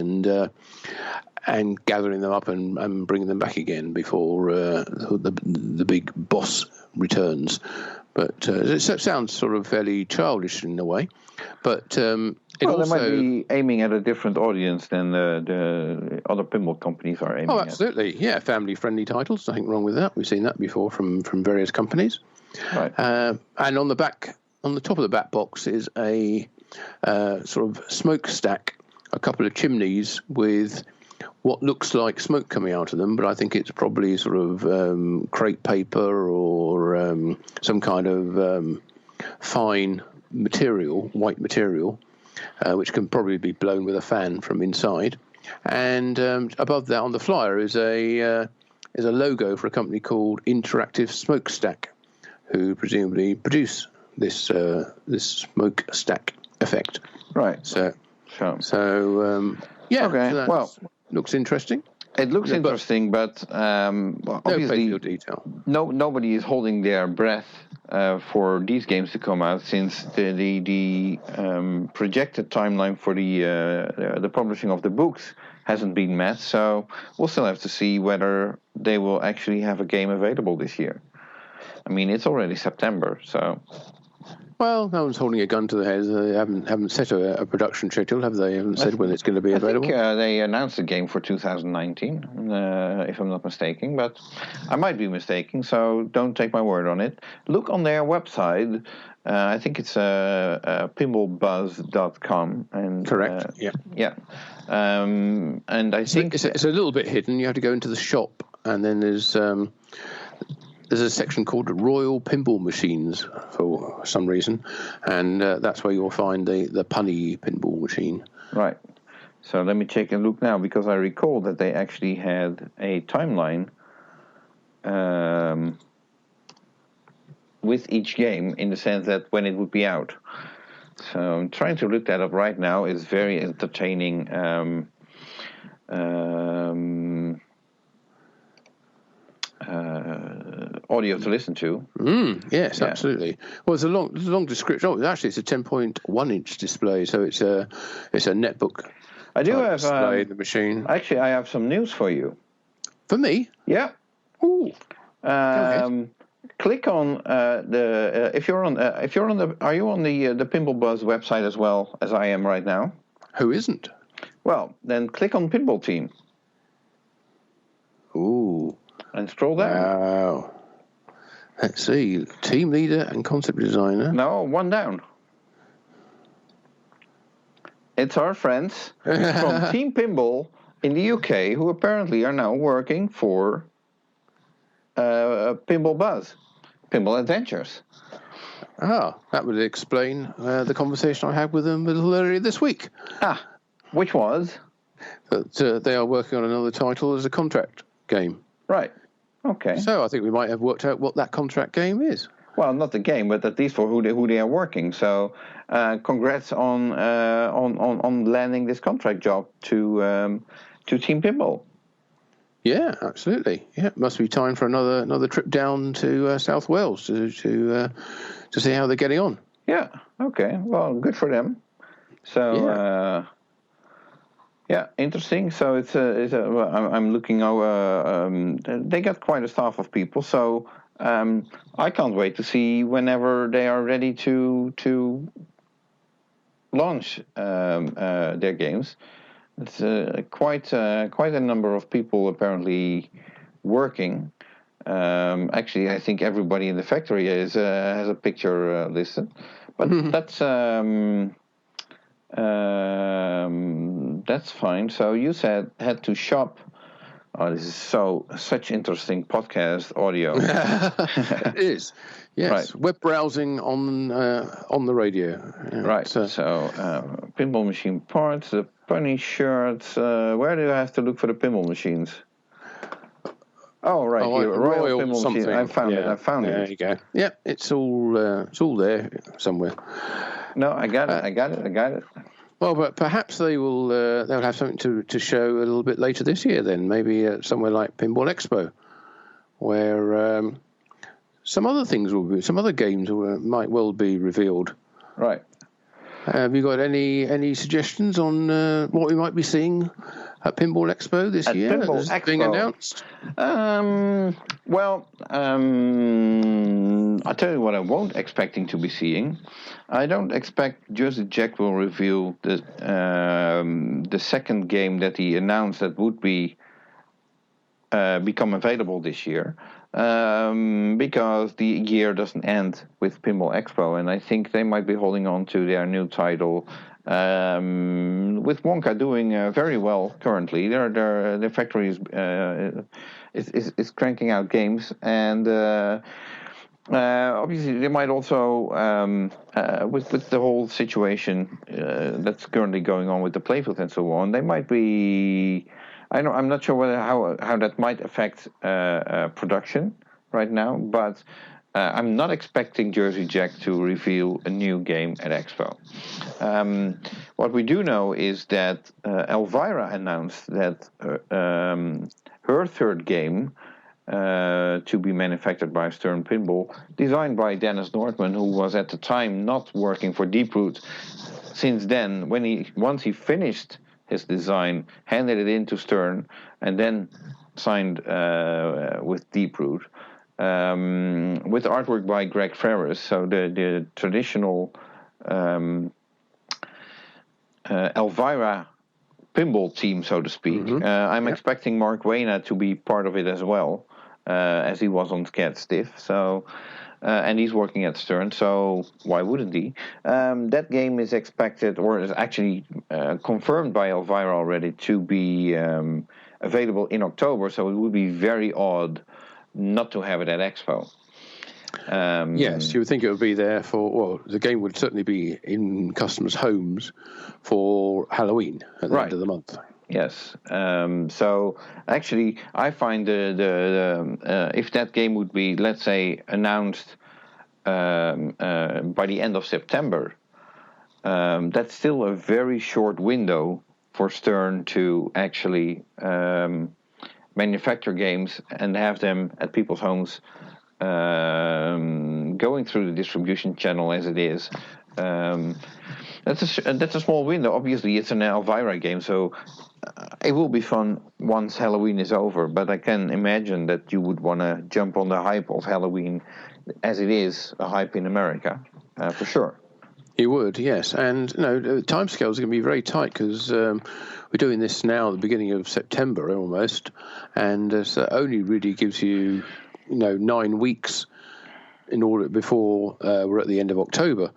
Speaker 1: and gathering them up and bringing them back again before the big boss returns. But it sounds sort of fairly childish in a way. But
Speaker 2: they might be aiming at a different audience than the other pinball companies are aiming at.
Speaker 1: Oh, absolutely. Yeah, family-friendly titles. Nothing wrong with that. We've seen that before from various companies.
Speaker 2: Right.
Speaker 1: And on the back on the top of the back box is a sort of smokestack, a couple of chimneys with what looks like smoke coming out of them, but I think it's probably sort of crepe paper or some kind of fine material, white material, which can probably be blown with a fan from inside. And above that on the flyer is a logo for a company called Interactive Smokestack, who presumably produce this smokestack effect.
Speaker 2: Right.
Speaker 1: So
Speaker 2: Sure.
Speaker 1: yeah.
Speaker 2: Okay.
Speaker 1: So
Speaker 2: Well,
Speaker 1: looks interesting.
Speaker 2: it looks interesting, but
Speaker 1: No
Speaker 2: obviously
Speaker 1: playfield detail.
Speaker 2: nobody is holding their breath for these games to come out, since the projected timeline for the publishing of the books hasn't been met. So we'll still have to see whether they will actually have a game available this year. I mean, it's already September, so.
Speaker 1: Well, no one's holding a gun to the head. They haven't set a production schedule, have they? Haven't said when it's going to be available.
Speaker 2: I think they announced a game for 2019, if I'm not mistaken, but I might be mistaken, so don't take my word on it. Look on their website. I think it's pinballbuzz.com. And,
Speaker 1: Correct. Yeah.
Speaker 2: Yeah. And I think
Speaker 1: it's a little bit hidden. You have to go into the shop, and then there's a section called Royal Pinball Machines for some reason, and that's where you'll find the punny pinball machine.
Speaker 2: Right. So let me take a look now, because I recall that they actually had a timeline with each game, in the sense that when it would be out. So I'm trying to look that up right now. It's very entertaining. Audio to listen to.
Speaker 1: Yes, yeah. Absolutely. Well, it's a long description. Oh, actually, it's a 10.1 inch display, so it's a netbook.
Speaker 2: I do have
Speaker 1: display the machine.
Speaker 2: Actually, I have some news for you.
Speaker 1: For me?
Speaker 2: Yeah.
Speaker 1: Ooh.
Speaker 2: Click on if you're on the are you on the Pinball Buzz website as well as I am right now?
Speaker 1: Who isn't?
Speaker 2: Well, then click on Pinball Team.
Speaker 1: Ooh.
Speaker 2: And scroll down.
Speaker 1: Wow. Let's see. Team leader and concept designer.
Speaker 2: No, one down. It's our friends from Team Pinball in the UK, who apparently are now working for Pinball Buzz, Pinball Adventures.
Speaker 1: Ah, that would explain the conversation I had with them a little earlier this week.
Speaker 2: Ah, which was?
Speaker 1: That they are working on another title as a contract game.
Speaker 2: Right. Okay.
Speaker 1: So I think we might have worked out what that contract game is.
Speaker 2: Well, not the game, but at least for who they are working. So, congrats on landing this contract job to Team Pinball.
Speaker 1: Yeah, absolutely. Yeah, it must be time for another trip down to South Wales to see how they're getting on.
Speaker 2: Yeah. Okay. Well, good for them. So. Yeah, interesting. So I'm looking over. They got quite a staff of people. So I can't wait to see whenever they are ready to launch their games. It's quite a number of people apparently working. Actually, I think everybody in the factory has a picture listed, but that's fine. So you said had to shop. Oh, this is such interesting podcast audio.
Speaker 1: It is. Yes, right. Web browsing on the radio.
Speaker 2: Right. So pinball machine parts, the bunny shirts. Where do I have to look for the pinball machines? Oh, right here, Royal Pinball
Speaker 1: something.
Speaker 2: Machine. I found it.
Speaker 1: There you go. Yeah, it's all there somewhere.
Speaker 2: No, I got it.
Speaker 1: Well, but perhaps they'll have something to show a little bit later this year. Then maybe somewhere like Pinball Expo, where some other games might well be revealed.
Speaker 2: Right.
Speaker 1: Have you got any suggestions on what we might be seeing at Pinball Expo this year?
Speaker 2: Pinball Expo
Speaker 1: being announced.
Speaker 2: I'll tell you what I won't expecting to be seeing. I don't expect Jersey Jack will reveal the second game that he announced that would be become available this year, because the year doesn't end with Pinball Expo, and I think they might be holding on to their new title. With Wonka doing very well currently, their factory is cranking out games, and obviously they might also with the whole situation that's currently going on with the playfield and so on, they might be. I'm not sure how that might affect production right now, but I'm not expecting Jersey Jack to reveal a new game at Expo. What we do know is that Elvira announced that her third game to be manufactured by Stern Pinball, designed by Dennis Nordman, who was at the time not working for Deeproot. Since then, once he finished his design, handed it in to Stern, and then signed with Deeproot, with artwork by Greg Ferris. So the traditional Elvira pinball team, so to speak.
Speaker 1: Mm-hmm.
Speaker 2: I'm expecting Mark Wayna to be part of it as well, as he was on Scat Stiff. So. And he's working at Stern, so why wouldn't he? That game is expected, or is actually confirmed by Elvira already, to be available in October, so it would be very odd not to have it at Expo.
Speaker 1: Yes, you would think it would be there the game would certainly be in customers' homes for Halloween at the end of the month.
Speaker 2: Yes. So actually, I find if that game would be, let's say, announced by the end of September, that's still a very short window for Stern to actually manufacture games and have them at people's homes, going through the distribution channel as it is. That's a small window. Obviously, it's an Elvira game, so it will be fun once Halloween is over. But I can imagine that you would want to jump on the hype of Halloween, as it is a hype in America, for sure.
Speaker 1: You would, yes. And the timescales are going to be very tight because we're doing this now at the beginning of September almost, and so it only really gives you 9 weeks in order before we're at the end of October.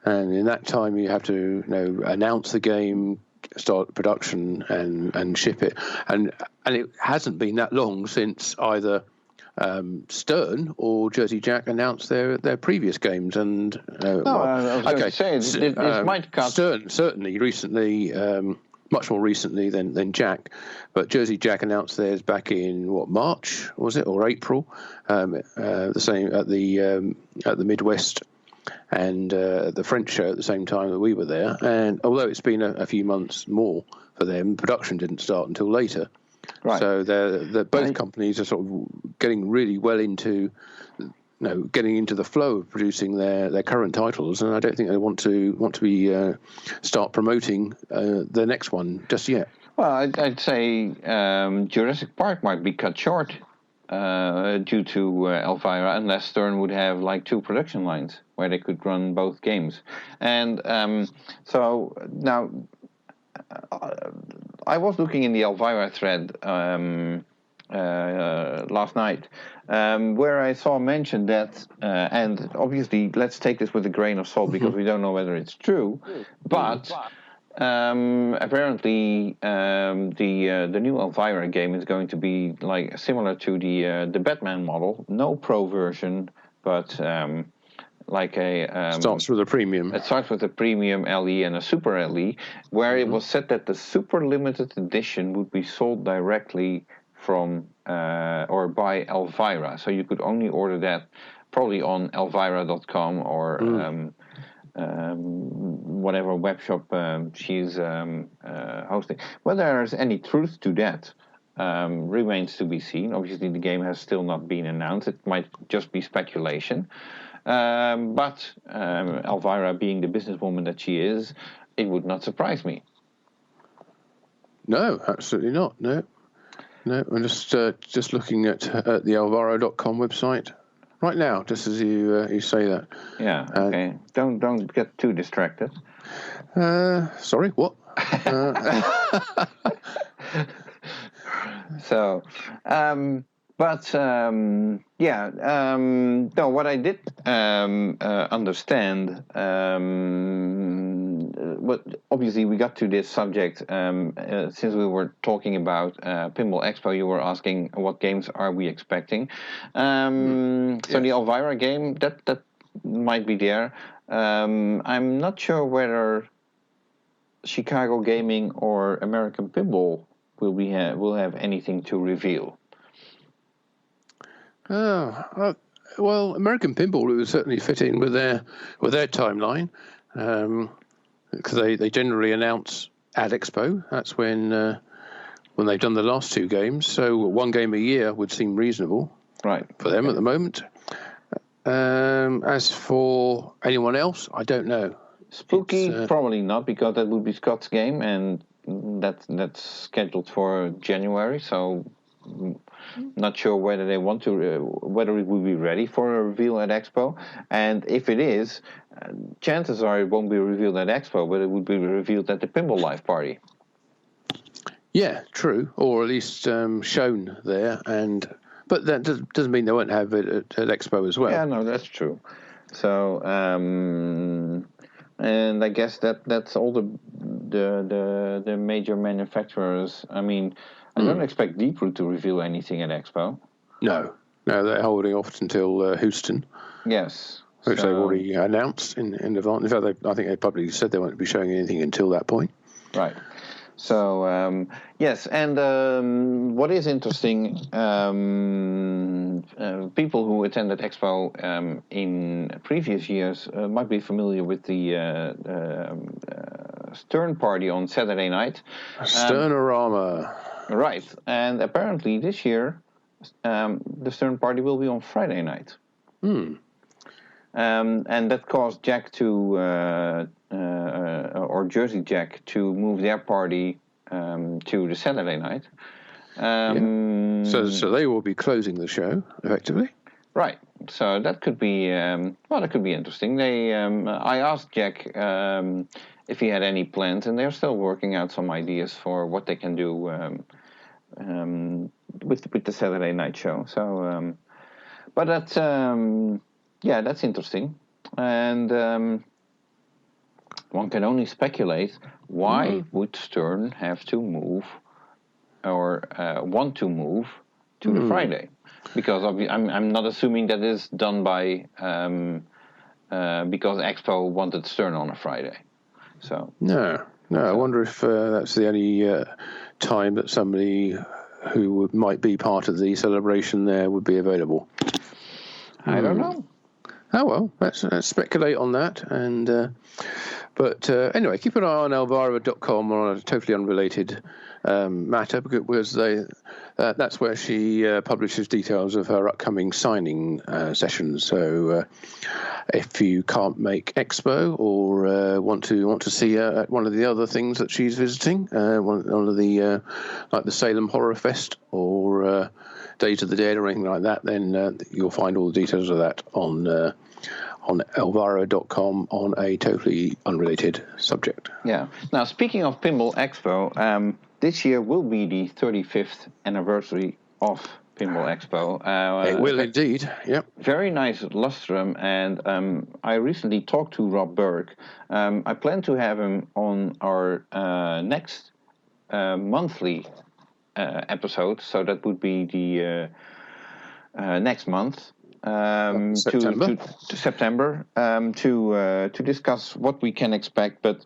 Speaker 1: And in that time, you have to announce the game, start production, and ship it. And it hasn't been that long since either Stern or Jersey Jack announced their previous games. And
Speaker 2: I was going to say this might cut.
Speaker 1: Stern certainly recently, much more recently than Jack, but Jersey Jack announced theirs back in March was it, or April? The same at the Midwest and the French show at the same time that we were there. And although it's been a few months more for them, production didn't start until later. Right. So both companies are sort of getting really well into, getting into the flow of producing their current titles, and I don't think they want to be start promoting the next one just yet.
Speaker 2: Well, I'd say Jurassic Park might be cut short due to Elvira, unless Stern would have like 2 production lines where they could run both games. And so now I was looking in the Elvira thread last night, where I saw mention that, and obviously let's take this with a grain of salt because we don't know whether it's true, but apparently the new Elvira game is going to be like similar to the Batman model, no Pro version, but like a
Speaker 1: starts with a premium.
Speaker 2: It starts with a premium LE and a super LE, where it was said that the super limited edition would be sold directly from or by Elvira, so you could only order that probably on Elvira.com or whatever web shop she's hosting. Whether there's any truth to that remains to be seen. Obviously, the game has still not been announced. It might just be speculation. But Elvira, being the businesswoman that she is, it would not surprise me.
Speaker 1: No, absolutely not. No. I'm just looking at the Elvira.com website right now, just as you say that.
Speaker 2: Yeah. Okay. Don't get too distracted.
Speaker 1: Sorry. What?
Speaker 2: So, But no, what I did understand, what obviously we got to this subject since we were talking about Pinball Expo. You were asking what games are we expecting. So the Elvira game that might be there. I'm not sure whether Chicago Gaming or American Pinball will have anything to reveal.
Speaker 1: Well, American Pinball would certainly fit in with their timeline, because they generally announce at Expo. That's when they've done the last two games. So one game a year would seem reasonable,
Speaker 2: right,
Speaker 1: for them at the moment. As for anyone else, I don't know.
Speaker 2: Spooky, probably not, because that would be Scott's game, and that's scheduled for January. So. Not sure whether they want to, whether it will be ready for a reveal at Expo, and if it is, chances are it won't be revealed at Expo, but it would be revealed at the Pinball Live party.
Speaker 1: Yeah, true, or at least shown there, but that doesn't mean they won't have it at Expo as well.
Speaker 2: Yeah, no, that's true. So, and I guess that's all the major manufacturers. I mean. I don't expect Deep Root to reveal anything at Expo.
Speaker 1: No, they're holding off until Houston.
Speaker 2: Yes.
Speaker 1: Which they've already announced in advance. In fact, I think they publicly said they won't be showing anything until that point.
Speaker 2: Right. So, yes, and what is interesting, people who attended Expo in previous years might be familiar with the Stern party on Saturday night.
Speaker 1: Sternorama.
Speaker 2: Right, and apparently this year the Stern party will be on Friday night. And that caused Jack to, or Jersey Jack, to move their party to the Saturday night.
Speaker 1: So they will be closing the show, effectively.
Speaker 2: Right, so that could be, that could be interesting. I asked Jack if he had any plans, and they're still working out some ideas for what they can do with the Saturday night show. So, but that's that's interesting, and one can only speculate why would Stern have to move or want to move to the Friday, because I'm not assuming that is done by because Expo wanted Stern on a Friday. So
Speaker 1: no. I wonder if that's the only time that somebody who might be part of the celebration there would be available.
Speaker 2: I don't know.
Speaker 1: Oh well, let's speculate on that. And but anyway, keep an eye on Elvira.com on a totally unrelated matter, because that's where she publishes details of her upcoming signing sessions. So if you can't make Expo or want to see her at one of the other things that she's visiting, one of the like the Salem Horror Fest or Days of the Dead or anything like that, then you'll find all the details of that on Elvira.com on a totally unrelated subject.
Speaker 2: Yeah. Now, speaking of Pinball Expo, this year will be the 35th anniversary of Pinball Expo.
Speaker 1: It will indeed, yep.
Speaker 2: Very nice lustrum, and I recently talked to Rob Burke. I plan to have him on our next monthly episode, so that would be the next month.
Speaker 1: September.
Speaker 2: To September to discuss what we can expect, but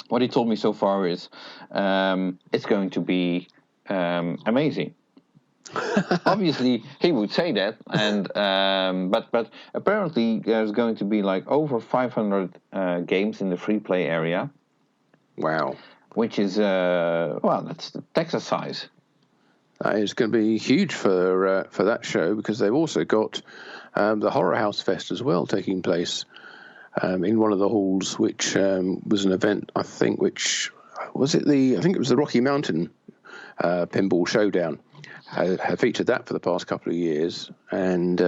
Speaker 2: what he told me so far is it's going to be amazing. Obviously, he would say that, and but apparently there's going to be like over 500 games in the free play area.
Speaker 1: Wow,
Speaker 2: which is that's the Texas size.
Speaker 1: That is going to be huge for that show, because they've also got the Horror House Fest as well taking place in one of the halls, which was an event, I think, which was it I think it was the Rocky Mountain Pinball Showdown. Had featured that for the past couple of years, and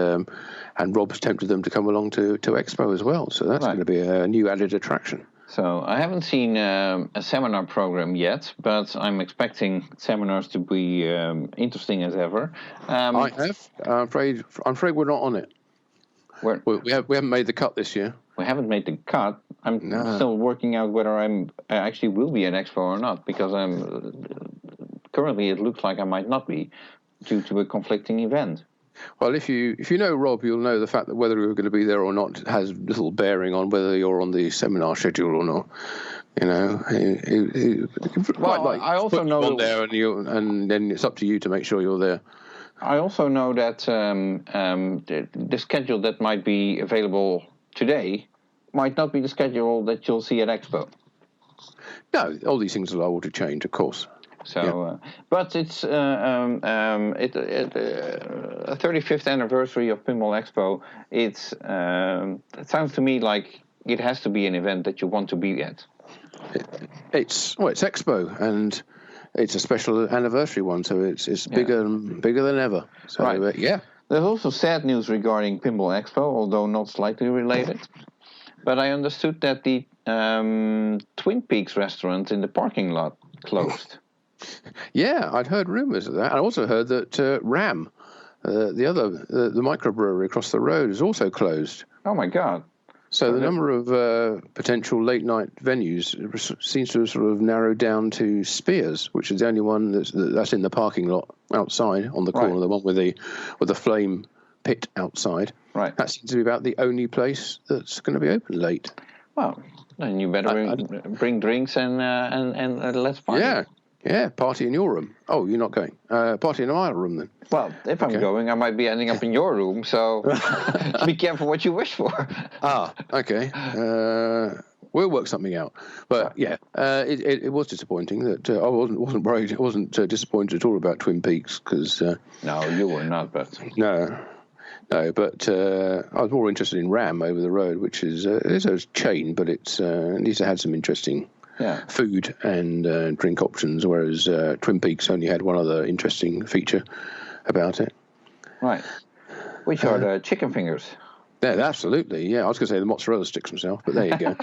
Speaker 1: Rob's tempted them to come along to Expo as well. So that's going to be a new added attraction.
Speaker 2: So I haven't seen a seminar program yet, but I'm expecting seminars to be interesting as ever.
Speaker 1: I have. I'm afraid we're not on it. We haven't made the cut this year.
Speaker 2: We haven't made the cut. I'm still working out whether I actually will be at Expo or not, because currently it looks like I might not be due to a conflicting event.
Speaker 1: Well, if you know Rob, you'll know the fact that whether you're going to be there or not has little bearing on whether you're on the seminar schedule or not. You know,
Speaker 2: I also know
Speaker 1: on there, and then it's up to you to make sure you're there.
Speaker 2: I also know that the schedule that might be available today might not be the schedule that you'll see at Expo.
Speaker 1: No, all these things are liable to change, of course.
Speaker 2: So, but it's a 35th anniversary of Pinball Expo. It sounds to me like it has to be an event that you want to be at.
Speaker 1: It's Expo, and it's a special anniversary one, so it's bigger than ever. So
Speaker 2: right.
Speaker 1: There's
Speaker 2: also sad news regarding Pinball Expo, although not slightly related. But I understood that the Twin Peaks restaurant in the parking lot closed.
Speaker 1: Yeah, I'd heard rumours of that. I also heard that Ram, the microbrewery across the road, is also closed.
Speaker 2: Oh my God!
Speaker 1: So the number of potential late night venues seems to have sort of narrowed down to Spears, which is the only one that's in the parking lot outside on the corner, the one with the flame pit outside.
Speaker 2: Right.
Speaker 1: That seems to be about the only place that's going to be open late.
Speaker 2: Well, then you better bring drinks and let's party.
Speaker 1: Yeah, party in your room. Oh, you're not going. Party in my room then.
Speaker 2: Well, if I'm going, I might be ending up in your room, so be careful what you wish for.
Speaker 1: Okay. We'll work something out. But it was disappointing that I wasn't worried. I wasn't disappointed at all about Twin Peaks because.
Speaker 2: No, you were not, but.
Speaker 1: No, but I was more interested in Ram over the road, which is a chain, but it needs to have some interesting. Food and drink options, whereas Twin Peaks only had one other interesting feature about it.
Speaker 2: Right. Which are the chicken fingers.
Speaker 1: Yeah, absolutely. Yeah, I was going to say the mozzarella sticks myself, but there you go.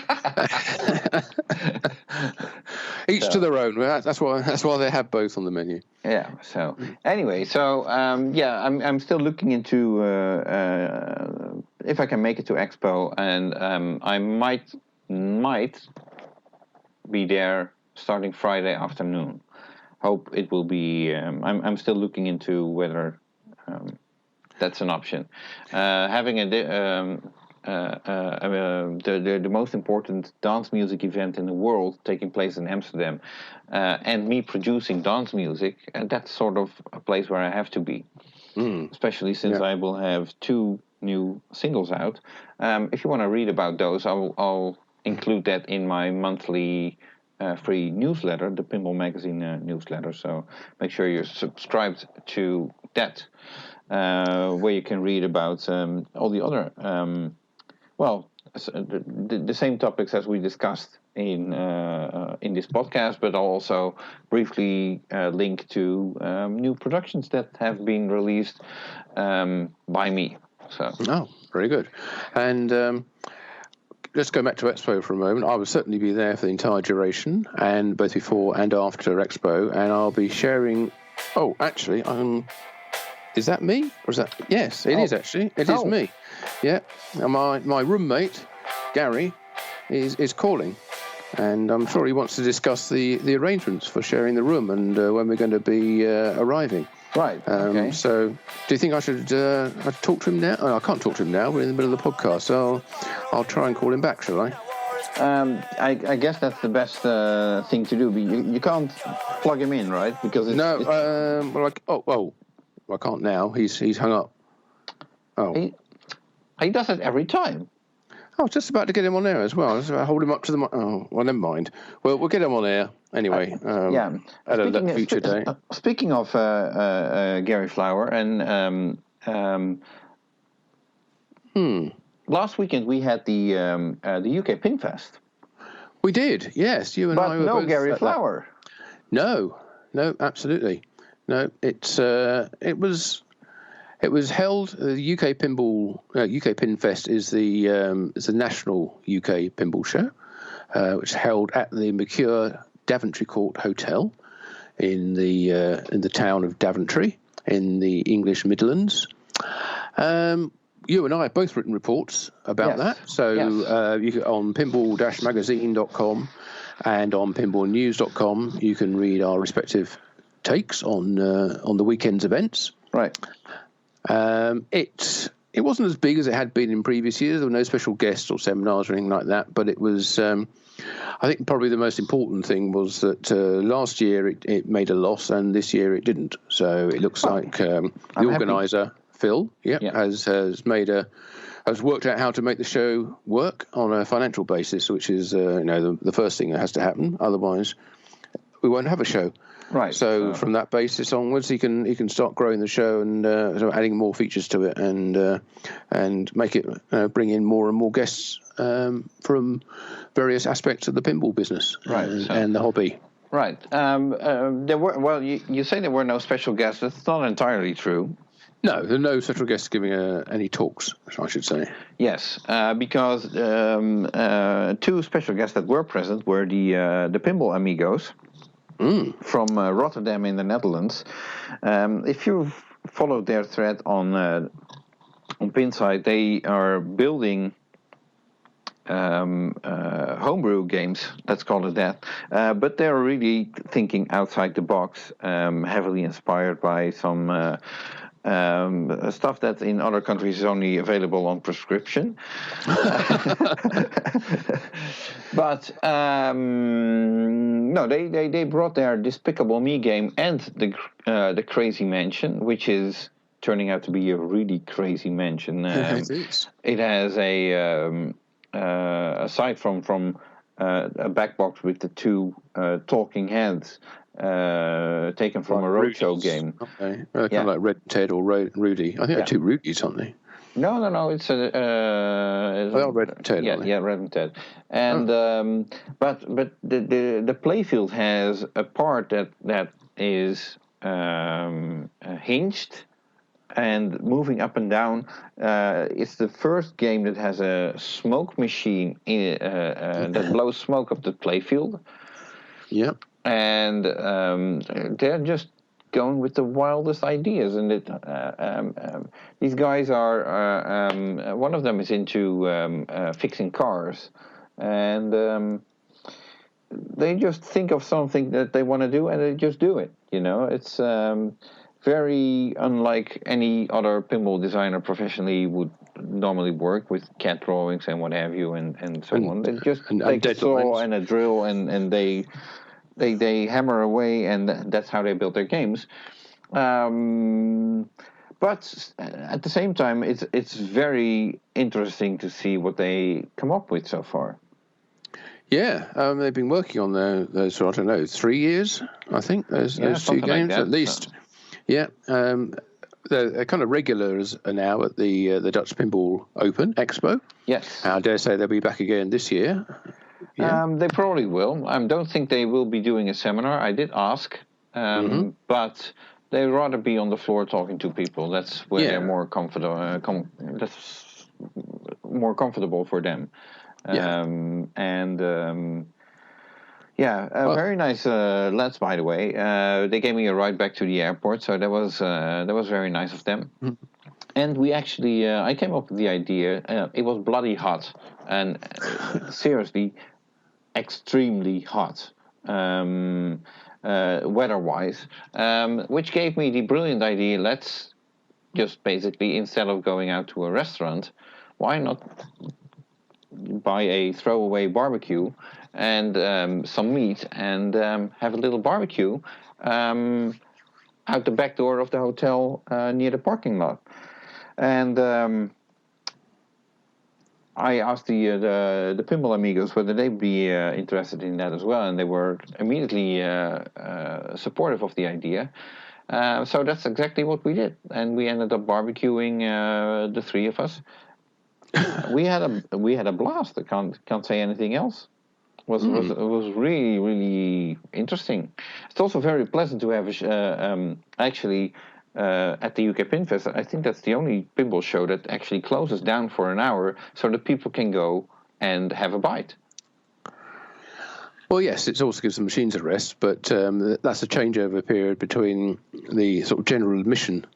Speaker 1: Each to their own. That's why they have both on the menu.
Speaker 2: Yeah. So anyway, I'm still looking into if I can make it to Expo, and I might be there starting Friday afternoon. Hope it will be. I'm still looking into whether that's an option. Having the most important dance music event in the world taking place in Amsterdam, and me producing dance music, and that's sort of a place where I have to be. Especially since I will have 2 new singles out. If you want to read about those, I'll include that in my monthly free newsletter, the Pinball Magazine newsletter. So make sure you're subscribed to that, where you can read about all the other, the same topics as we discussed in this podcast, but I'll also briefly link to new productions that have been released by me. So.
Speaker 1: Oh, very good. And let's go back to Expo for a moment. I will certainly be there for the entire duration, and both before and after Expo, and I'll be sharing. Oh, actually, is that me or is that? Yes, it is actually. It is me. Yeah, and my roommate Gary is calling, and I'm sure he wants to discuss the arrangements for sharing the room and when we're going to be arriving.
Speaker 2: Right. Okay.
Speaker 1: So, do you think I should talk to him now? Oh, I can't talk to him now. We're in the middle of the podcast, so I'll try and call him back, shall I?
Speaker 2: I guess that's the best thing to do. You can't plug him in, right? Because I can't now. He's hung up. Oh, he does it every time.
Speaker 1: I was just about to get him on air as well. I was about to hold him up to the mic. Oh, well, never mind. Well, we'll get him on air anyway. At a future day.
Speaker 2: Speaking of Gary Flower, and last weekend we had the UK Pin Fest.
Speaker 1: We did, yes. You and I were both.
Speaker 2: But no Gary Flower.
Speaker 1: No, absolutely. No, it was held. The UK Pinball, UK Pin Fest is the national UK pinball show, which is held at the Mercure Daventry Court Hotel in the town of Daventry in the English Midlands. You and I have both written reports about that. So you can, on pinball-magazine.com and on pinballnews.com, you can read our respective takes on the weekend's events.
Speaker 2: Right.
Speaker 1: It wasn't as big as it had been in previous years. There were no special guests or seminars or anything like that. But it was, I think, probably the most important thing was that last year it made a loss, and this year it didn't. So it looks like the organizer, Phil, has worked out how to make the show work on a financial basis, which is the first thing that has to happen. Otherwise, we won't have a show.
Speaker 2: Right.
Speaker 1: So from that basis onwards, he can start growing the show and adding more features to it, and make it bring in more and more guests from various aspects of the pinball business, and the hobby.
Speaker 2: Right. There were. Well, you say there were no special guests. That's not entirely true.
Speaker 1: No, there are no special guests giving any talks, I should say.
Speaker 2: Yes, because two special guests that were present were the Pinball Amigos. From Rotterdam in the Netherlands. If you've followed their thread on Pinside, they are building homebrew games, let's call it that. But they're really thinking outside the box, heavily inspired by some stuff that in other countries is only available on prescription. But no, they brought their Despicable Me game and the Crazy Mansion, which is turning out to be a really crazy mansion. It has aside from a back box with the two talking heads. Taken from a roadshow game.
Speaker 1: Okay. Kind of like Red Ted or Rudy. I think they're two Rudys, aren't they?
Speaker 2: No. It's a.
Speaker 1: They are Red and Ted.
Speaker 2: Yeah, Red and Ted. And but the playfield has a part that is hinged and moving up and down. It's the first game that has a smoke machine that blows smoke up the playfield.
Speaker 1: Yep.
Speaker 2: And they're just going with the wildest ideas, and these guys are. One of them is into fixing cars, and they just think of something that they want to do, and they just do it. It's very unlike any other pinball designer professionally would normally work with CAD drawings and what have you, and so on. They just take a saw and a drill, and they hammer away, and that's how they build their games. But at the same time, it's very interesting to see what they come up with so far. Yeah,
Speaker 1: they've been working on those for, I don't know, 3 years, I think, those two games, like at least. So. Yeah, they're kind of regulars now at the Dutch Pinball Open Expo.
Speaker 2: Yes.
Speaker 1: I dare say they'll be back again this year.
Speaker 2: Yeah. They probably will. I don't think they will be doing a seminar. I did ask, but they'd rather be on the floor talking to people. That's where they're more comfortable. That's more comfortable for them. Very nice lads, by the way. They gave me a ride back to the airport, so that was very nice of them. Mm-hmm. And we actually, I came up with the idea. It was bloody hot, and seriously, extremely hot, weather-wise, which gave me the brilliant idea. Let's just basically, instead of going out to a restaurant, why not buy a throwaway barbecue and some meat and have a little barbecue out the back door of the hotel near the parking lot. And I asked the Pinball Amigos whether they'd be interested in that as well, and they were immediately supportive of the idea. So that's exactly what we did, and we ended up barbecuing the three of us. We had a blast. I can't say anything else. It was really, really interesting. It's also very pleasant to have actually. At the UK Pinfest, I think that's the only pinball show that actually closes down for an hour so that people can go and have a bite.
Speaker 1: Well, yes, it also gives the machines a rest, but that's a changeover period between the sort of general admission,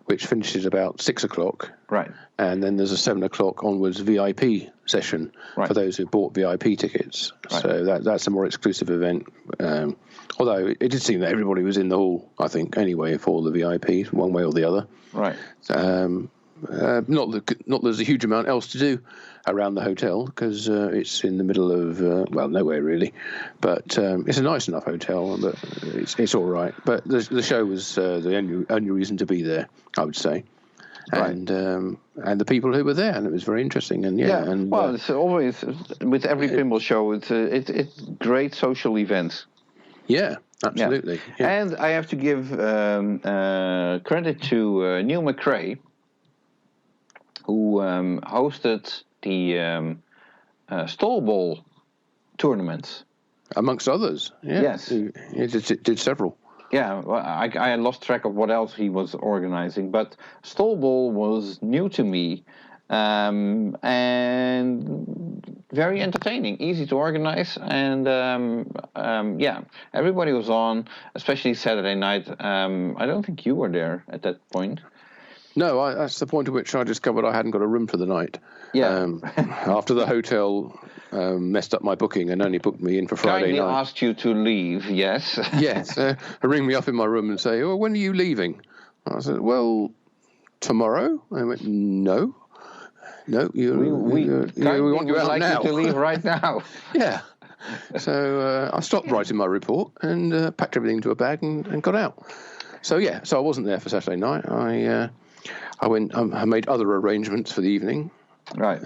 Speaker 1: which finishes about 6 o'clock,
Speaker 2: Right.
Speaker 1: and then there's a 7 o'clock onwards VIP session for those who bought VIP tickets.
Speaker 2: Right.
Speaker 1: So that's a more exclusive event. Although it did seem that everybody was in the hall, I think, anyway, for the VIPs, one way or the other.
Speaker 2: Right.
Speaker 1: Not that there's a huge amount else to do around the hotel, because it's in the middle of nowhere really, but it's a nice enough hotel, but it's all right. But the show was the only reason to be there, I would say, and the people who were there, and it was very interesting. And
Speaker 2: it's always with every pinball show, it's great social events.
Speaker 1: Yeah, absolutely.
Speaker 2: Yeah. And I have to give credit to Neil McRae, who hosted the Stall Ball tournaments.
Speaker 1: Amongst others, yeah.
Speaker 2: Yes.
Speaker 1: He did several.
Speaker 2: Yeah, well, I lost track of what else he was organizing, but Stall Ball was new to me, and very entertaining, easy to organize, and everybody was on, especially Saturday night. I don't think you were there at that point.
Speaker 1: No, that's the point at which I discovered I hadn't got a room for the night.
Speaker 2: Yeah.
Speaker 1: After the hotel messed up my booking and only booked me in for Friday night.
Speaker 2: Asked you to leave, yes.
Speaker 1: Yes. Ring me up in my room and say, when are you leaving? I said, well, tomorrow. I went, no,
Speaker 2: we
Speaker 1: want you out
Speaker 2: like
Speaker 1: now.
Speaker 2: You to leave right now.
Speaker 1: Yeah. So I stopped writing my report and packed everything into a bag and got out. So I wasn't there for Saturday night. I went. I made other arrangements for the evening,
Speaker 2: right?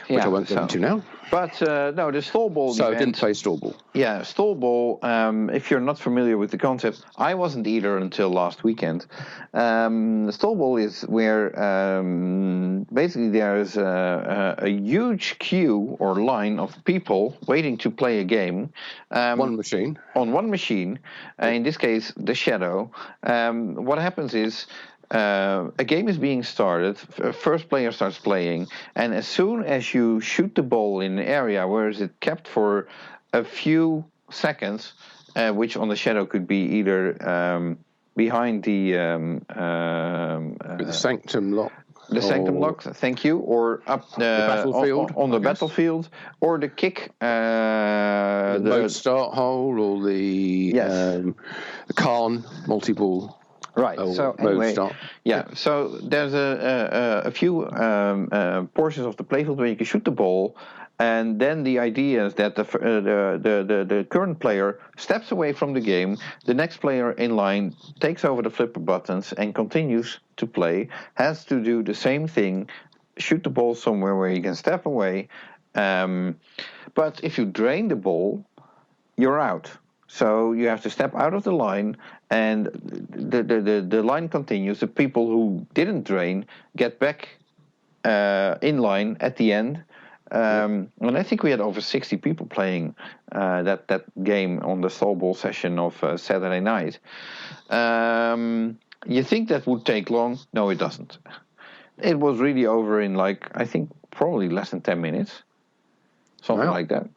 Speaker 1: Which I won't go into now.
Speaker 2: But no, the Stall Ball.
Speaker 1: So I didn't play Stall Ball.
Speaker 2: Yeah, Stall Ball. If you're not familiar with the concept, I wasn't either until last weekend. Stall Ball is where basically there is a huge queue or line of people waiting to play a game.
Speaker 1: One machine.
Speaker 2: On one machine. In this case, the Shadow. What happens is, a game is being started, first player starts playing, and as soon as you shoot the ball in an area where is it kept for a few seconds, which on the Shadow could be either behind the
Speaker 1: sanctum lock.
Speaker 2: The sanctum lock, thank you, or up the
Speaker 1: battlefield,
Speaker 2: on the battlefield, or the kick,
Speaker 1: the mode start hole, or the Khan multi-ball.
Speaker 2: Right. So anyway, So there's a few portions of the playfield where you can shoot the ball, and then the idea is that the current player steps away from the game. The next player in line takes over the flipper buttons and continues to play. Has to do the same thing, shoot the ball somewhere where he can step away. But if you drain the ball, you're out. So you have to step out of the line, and the line continues. The people who didn't drain get back in line at the end. And I think we had over 60 people playing that game on the Stall Ball session of Saturday night. You think that would take long? No, it doesn't. It was really over in I think probably less than 10 minutes. Something like that.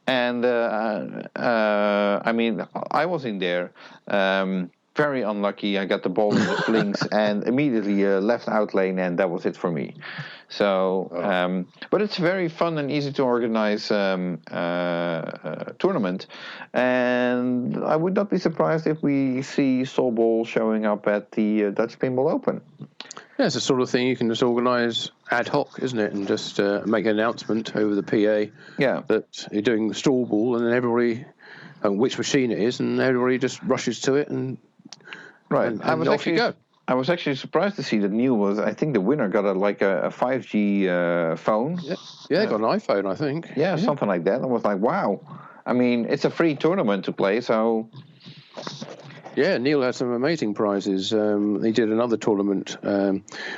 Speaker 2: And I mean, I was in there, very unlucky. I got the ball in the slings and immediately left out lane, and that was it for me. So, but it's very fun and easy to organize tournament, and I would not be surprised if we see Stall Ball showing up at the Dutch Pinball Open.
Speaker 1: Yeah, it's the sort of thing you can just organise ad hoc, isn't it? And just make an announcement over the PA that you're doing the Stall Ball, and then everybody, and which machine it is, and everybody just rushes to it, and off you go.
Speaker 2: I was actually surprised to see that Neil was. I think the winner got a 5G phone.
Speaker 1: Yeah, got an iPhone, I think.
Speaker 2: Yeah, something like that. I was like, wow. I mean, it's a free tournament to play, so.
Speaker 1: Yeah, Neil had some amazing prizes. He did another tournament,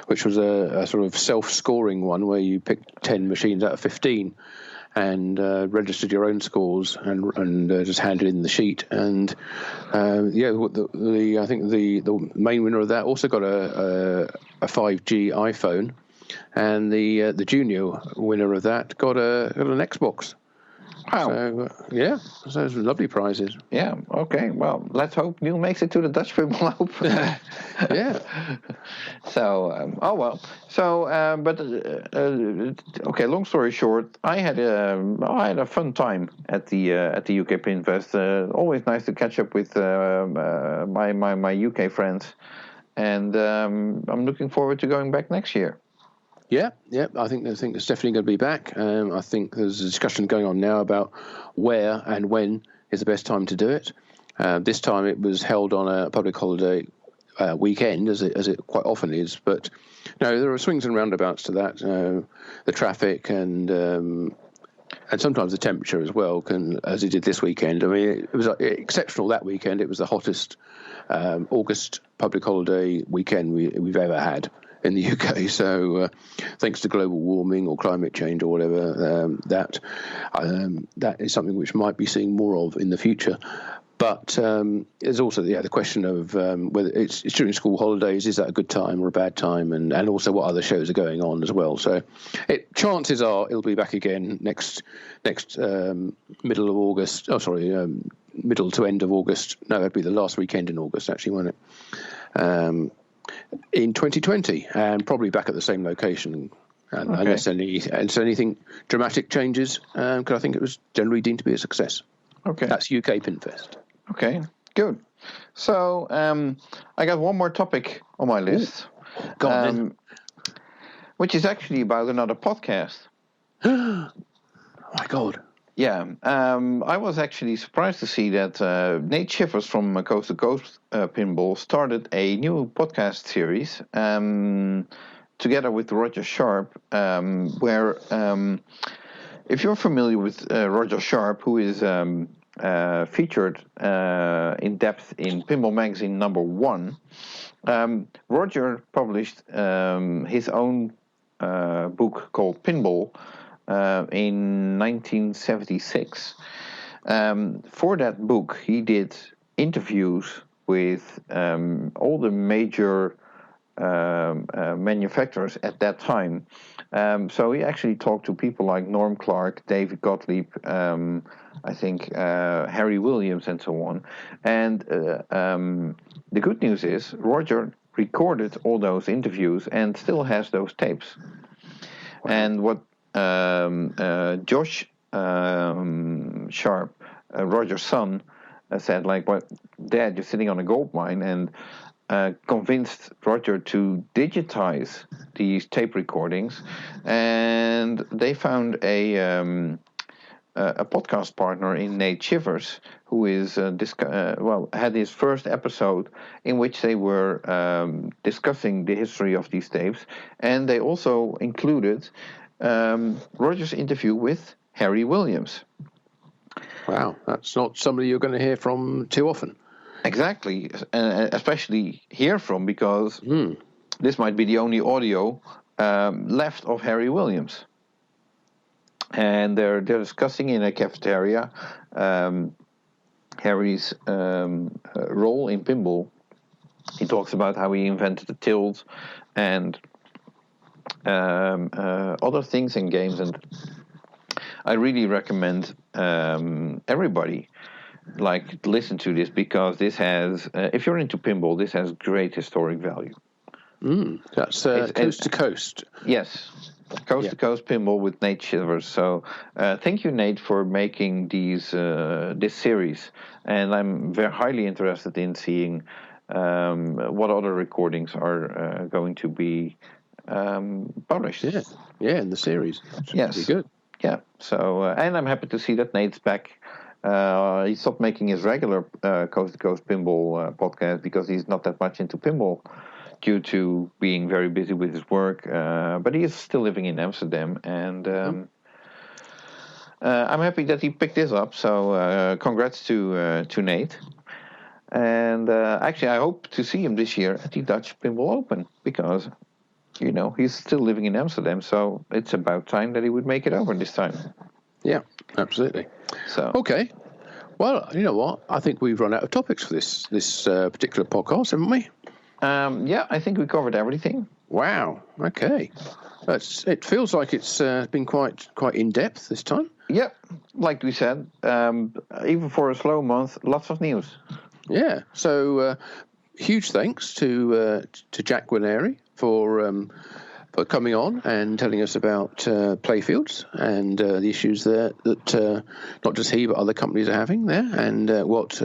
Speaker 1: which was a sort of self-scoring one where you picked 10 machines out of 15 and registered your own scores and just handed in the sheet. And I think the main winner of that also got a 5G iPhone, and the junior winner of that got an Xbox.
Speaker 2: Wow.
Speaker 1: So those were lovely prizes.
Speaker 2: Yeah. Okay. Well, let's hope Neil makes it to the Dutch Pinball Open.
Speaker 1: Yeah.
Speaker 2: So, okay. Long story short, I had a fun time at the UK Pinfest. Always nice to catch up with my UK friends, and I'm looking forward to going back next year.
Speaker 1: Yeah. I think it's definitely going to be back. I think there's a discussion going on now about where and when is the best time to do it. This time it was held on a public holiday weekend, as it quite often is. But no, there are swings and roundabouts to that. The traffic and sometimes the temperature as well as it did this weekend. I mean, it was exceptional that weekend. It was the hottest August public holiday weekend we've ever had in the UK. So thanks to global warming or climate change or whatever, that is something which might be seeing more of in the future. But there's also the question of whether it's during school holidays, is that a good time or a bad time, and also what other shows are going on as well. So chances are it'll be back again next middle of August. Oh, sorry, middle to end of August. No, that'd be the last weekend in August, actually, won't it? In 2020, and probably back at the same location, unless anything dramatic changes, because I think it was generally deemed to be a success.
Speaker 2: Okay.
Speaker 1: That's UK Pinfest.
Speaker 2: Okay, good. So I got one more topic on my list.
Speaker 1: Go on, then.
Speaker 2: Which is actually about another podcast.
Speaker 1: Oh, my God.
Speaker 2: Yeah, I was actually surprised to see that Nate Schiffers from Coast to Coast Pinball started a new podcast series together with Roger Sharp, where if you're familiar with Roger Sharp, who is featured in depth in Pinball Magazine #1, Roger published his own book called Pinball in 1976. For that book, he did interviews with all the major manufacturers at that time. So he actually talked to people like Norm Clark, David Gottlieb, I think Harry Williams, and so on. And the good news is Roger recorded all those interviews and still has those tapes. Wow. And what Josh Sharp, Roger's son, said, like, "Well, Dad, you're sitting on a gold mine," and convinced Roger to digitize these tape recordings, and they found a podcast partner in Nate Schiffers, who is had his first episode in which they were discussing the history of these tapes, and they also included Roger's interview with Harry Williams.
Speaker 1: Wow, that's not somebody you're going to hear from too often.
Speaker 2: Exactly, especially hear from, because this might be the only audio left of Harry Williams. And they're discussing in a cafeteria Harry's role in pinball. He talks about how he invented the tilt and other things in games, and I really recommend everybody listen to this, because this has, if you're into pinball, this has great historic value.
Speaker 1: That's Coast to Coast.
Speaker 2: Yes, Coast to Coast Pinball with Nate Schiffers. So thank you, Nate, for making this series, and I'm very highly interested in seeing what other recordings are going to be published.
Speaker 1: Yeah, in the series.
Speaker 2: Yes,
Speaker 1: pretty good.
Speaker 2: Yeah. So and I'm happy to see that Nate's back. He stopped making his regular Coast to Coast Pinball podcast because he's not that much into pinball due to being very busy with his work. But he is still living in Amsterdam, and I'm happy that he picked this up. So congrats to Nate. And actually, I hope to see him this year at the Dutch Pinball Open, because he's still living in Amsterdam. So it's about time that he would make it over this time.
Speaker 1: Yeah, absolutely.
Speaker 2: So
Speaker 1: okay, well, you know what? I think we've run out of topics for this particular podcast, haven't we?
Speaker 2: Yeah, I think we covered everything.
Speaker 1: Wow. Okay, it feels like it's been quite in depth this time.
Speaker 2: Yep, like we said, even for a slow month, lots of news.
Speaker 1: Yeah. So huge thanks to Jack Guarnieri for coming on and telling us about playfields and the issues there that not just he but other companies are having there, and what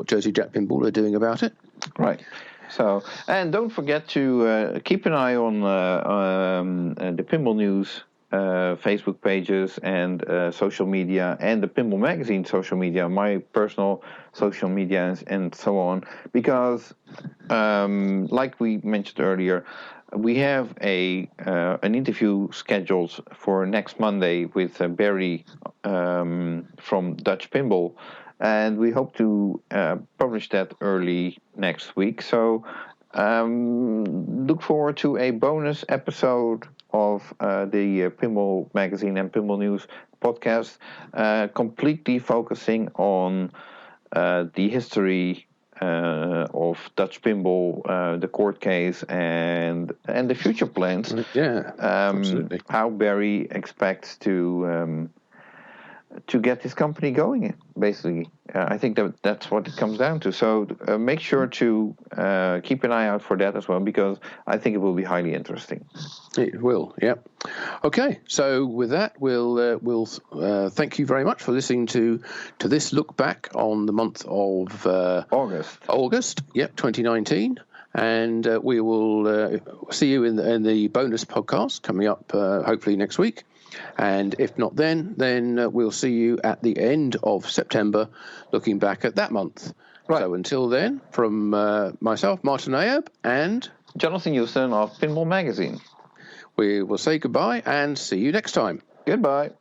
Speaker 1: Jersey Jack Pinball are doing about it.
Speaker 2: Right. So, and don't forget to keep an eye on the Pinball News Facebook pages and social media, and the Pinball Magazine social media, my personal social media, and so on, because like we mentioned earlier, we have an interview scheduled for next Monday with Barry from Dutch Pinball, and we hope to publish that early next week. So look forward to a bonus episode of the Pinball Magazine and Pinball News podcast, completely focusing on the history of Dutch Pinball, the court case, and the future plans.
Speaker 1: Yeah, absolutely.
Speaker 2: How Barry expects to get his company going, basically. I think that's what it comes down to. So make sure to keep an eye out for that as well, because I think it will be highly interesting.
Speaker 1: It will, yeah. Okay, so with that, we'll thank you very much for listening to this look back on the month of August, yep, 2019. And we will see you in the bonus podcast coming up hopefully next week. And if not then we'll see you at the end of September, looking back at that month. Right. So until then, from myself, Martin Ayab, and
Speaker 2: Jonathan Houston of Pinball Magazine,
Speaker 1: we will say goodbye and see you next time.
Speaker 2: Goodbye.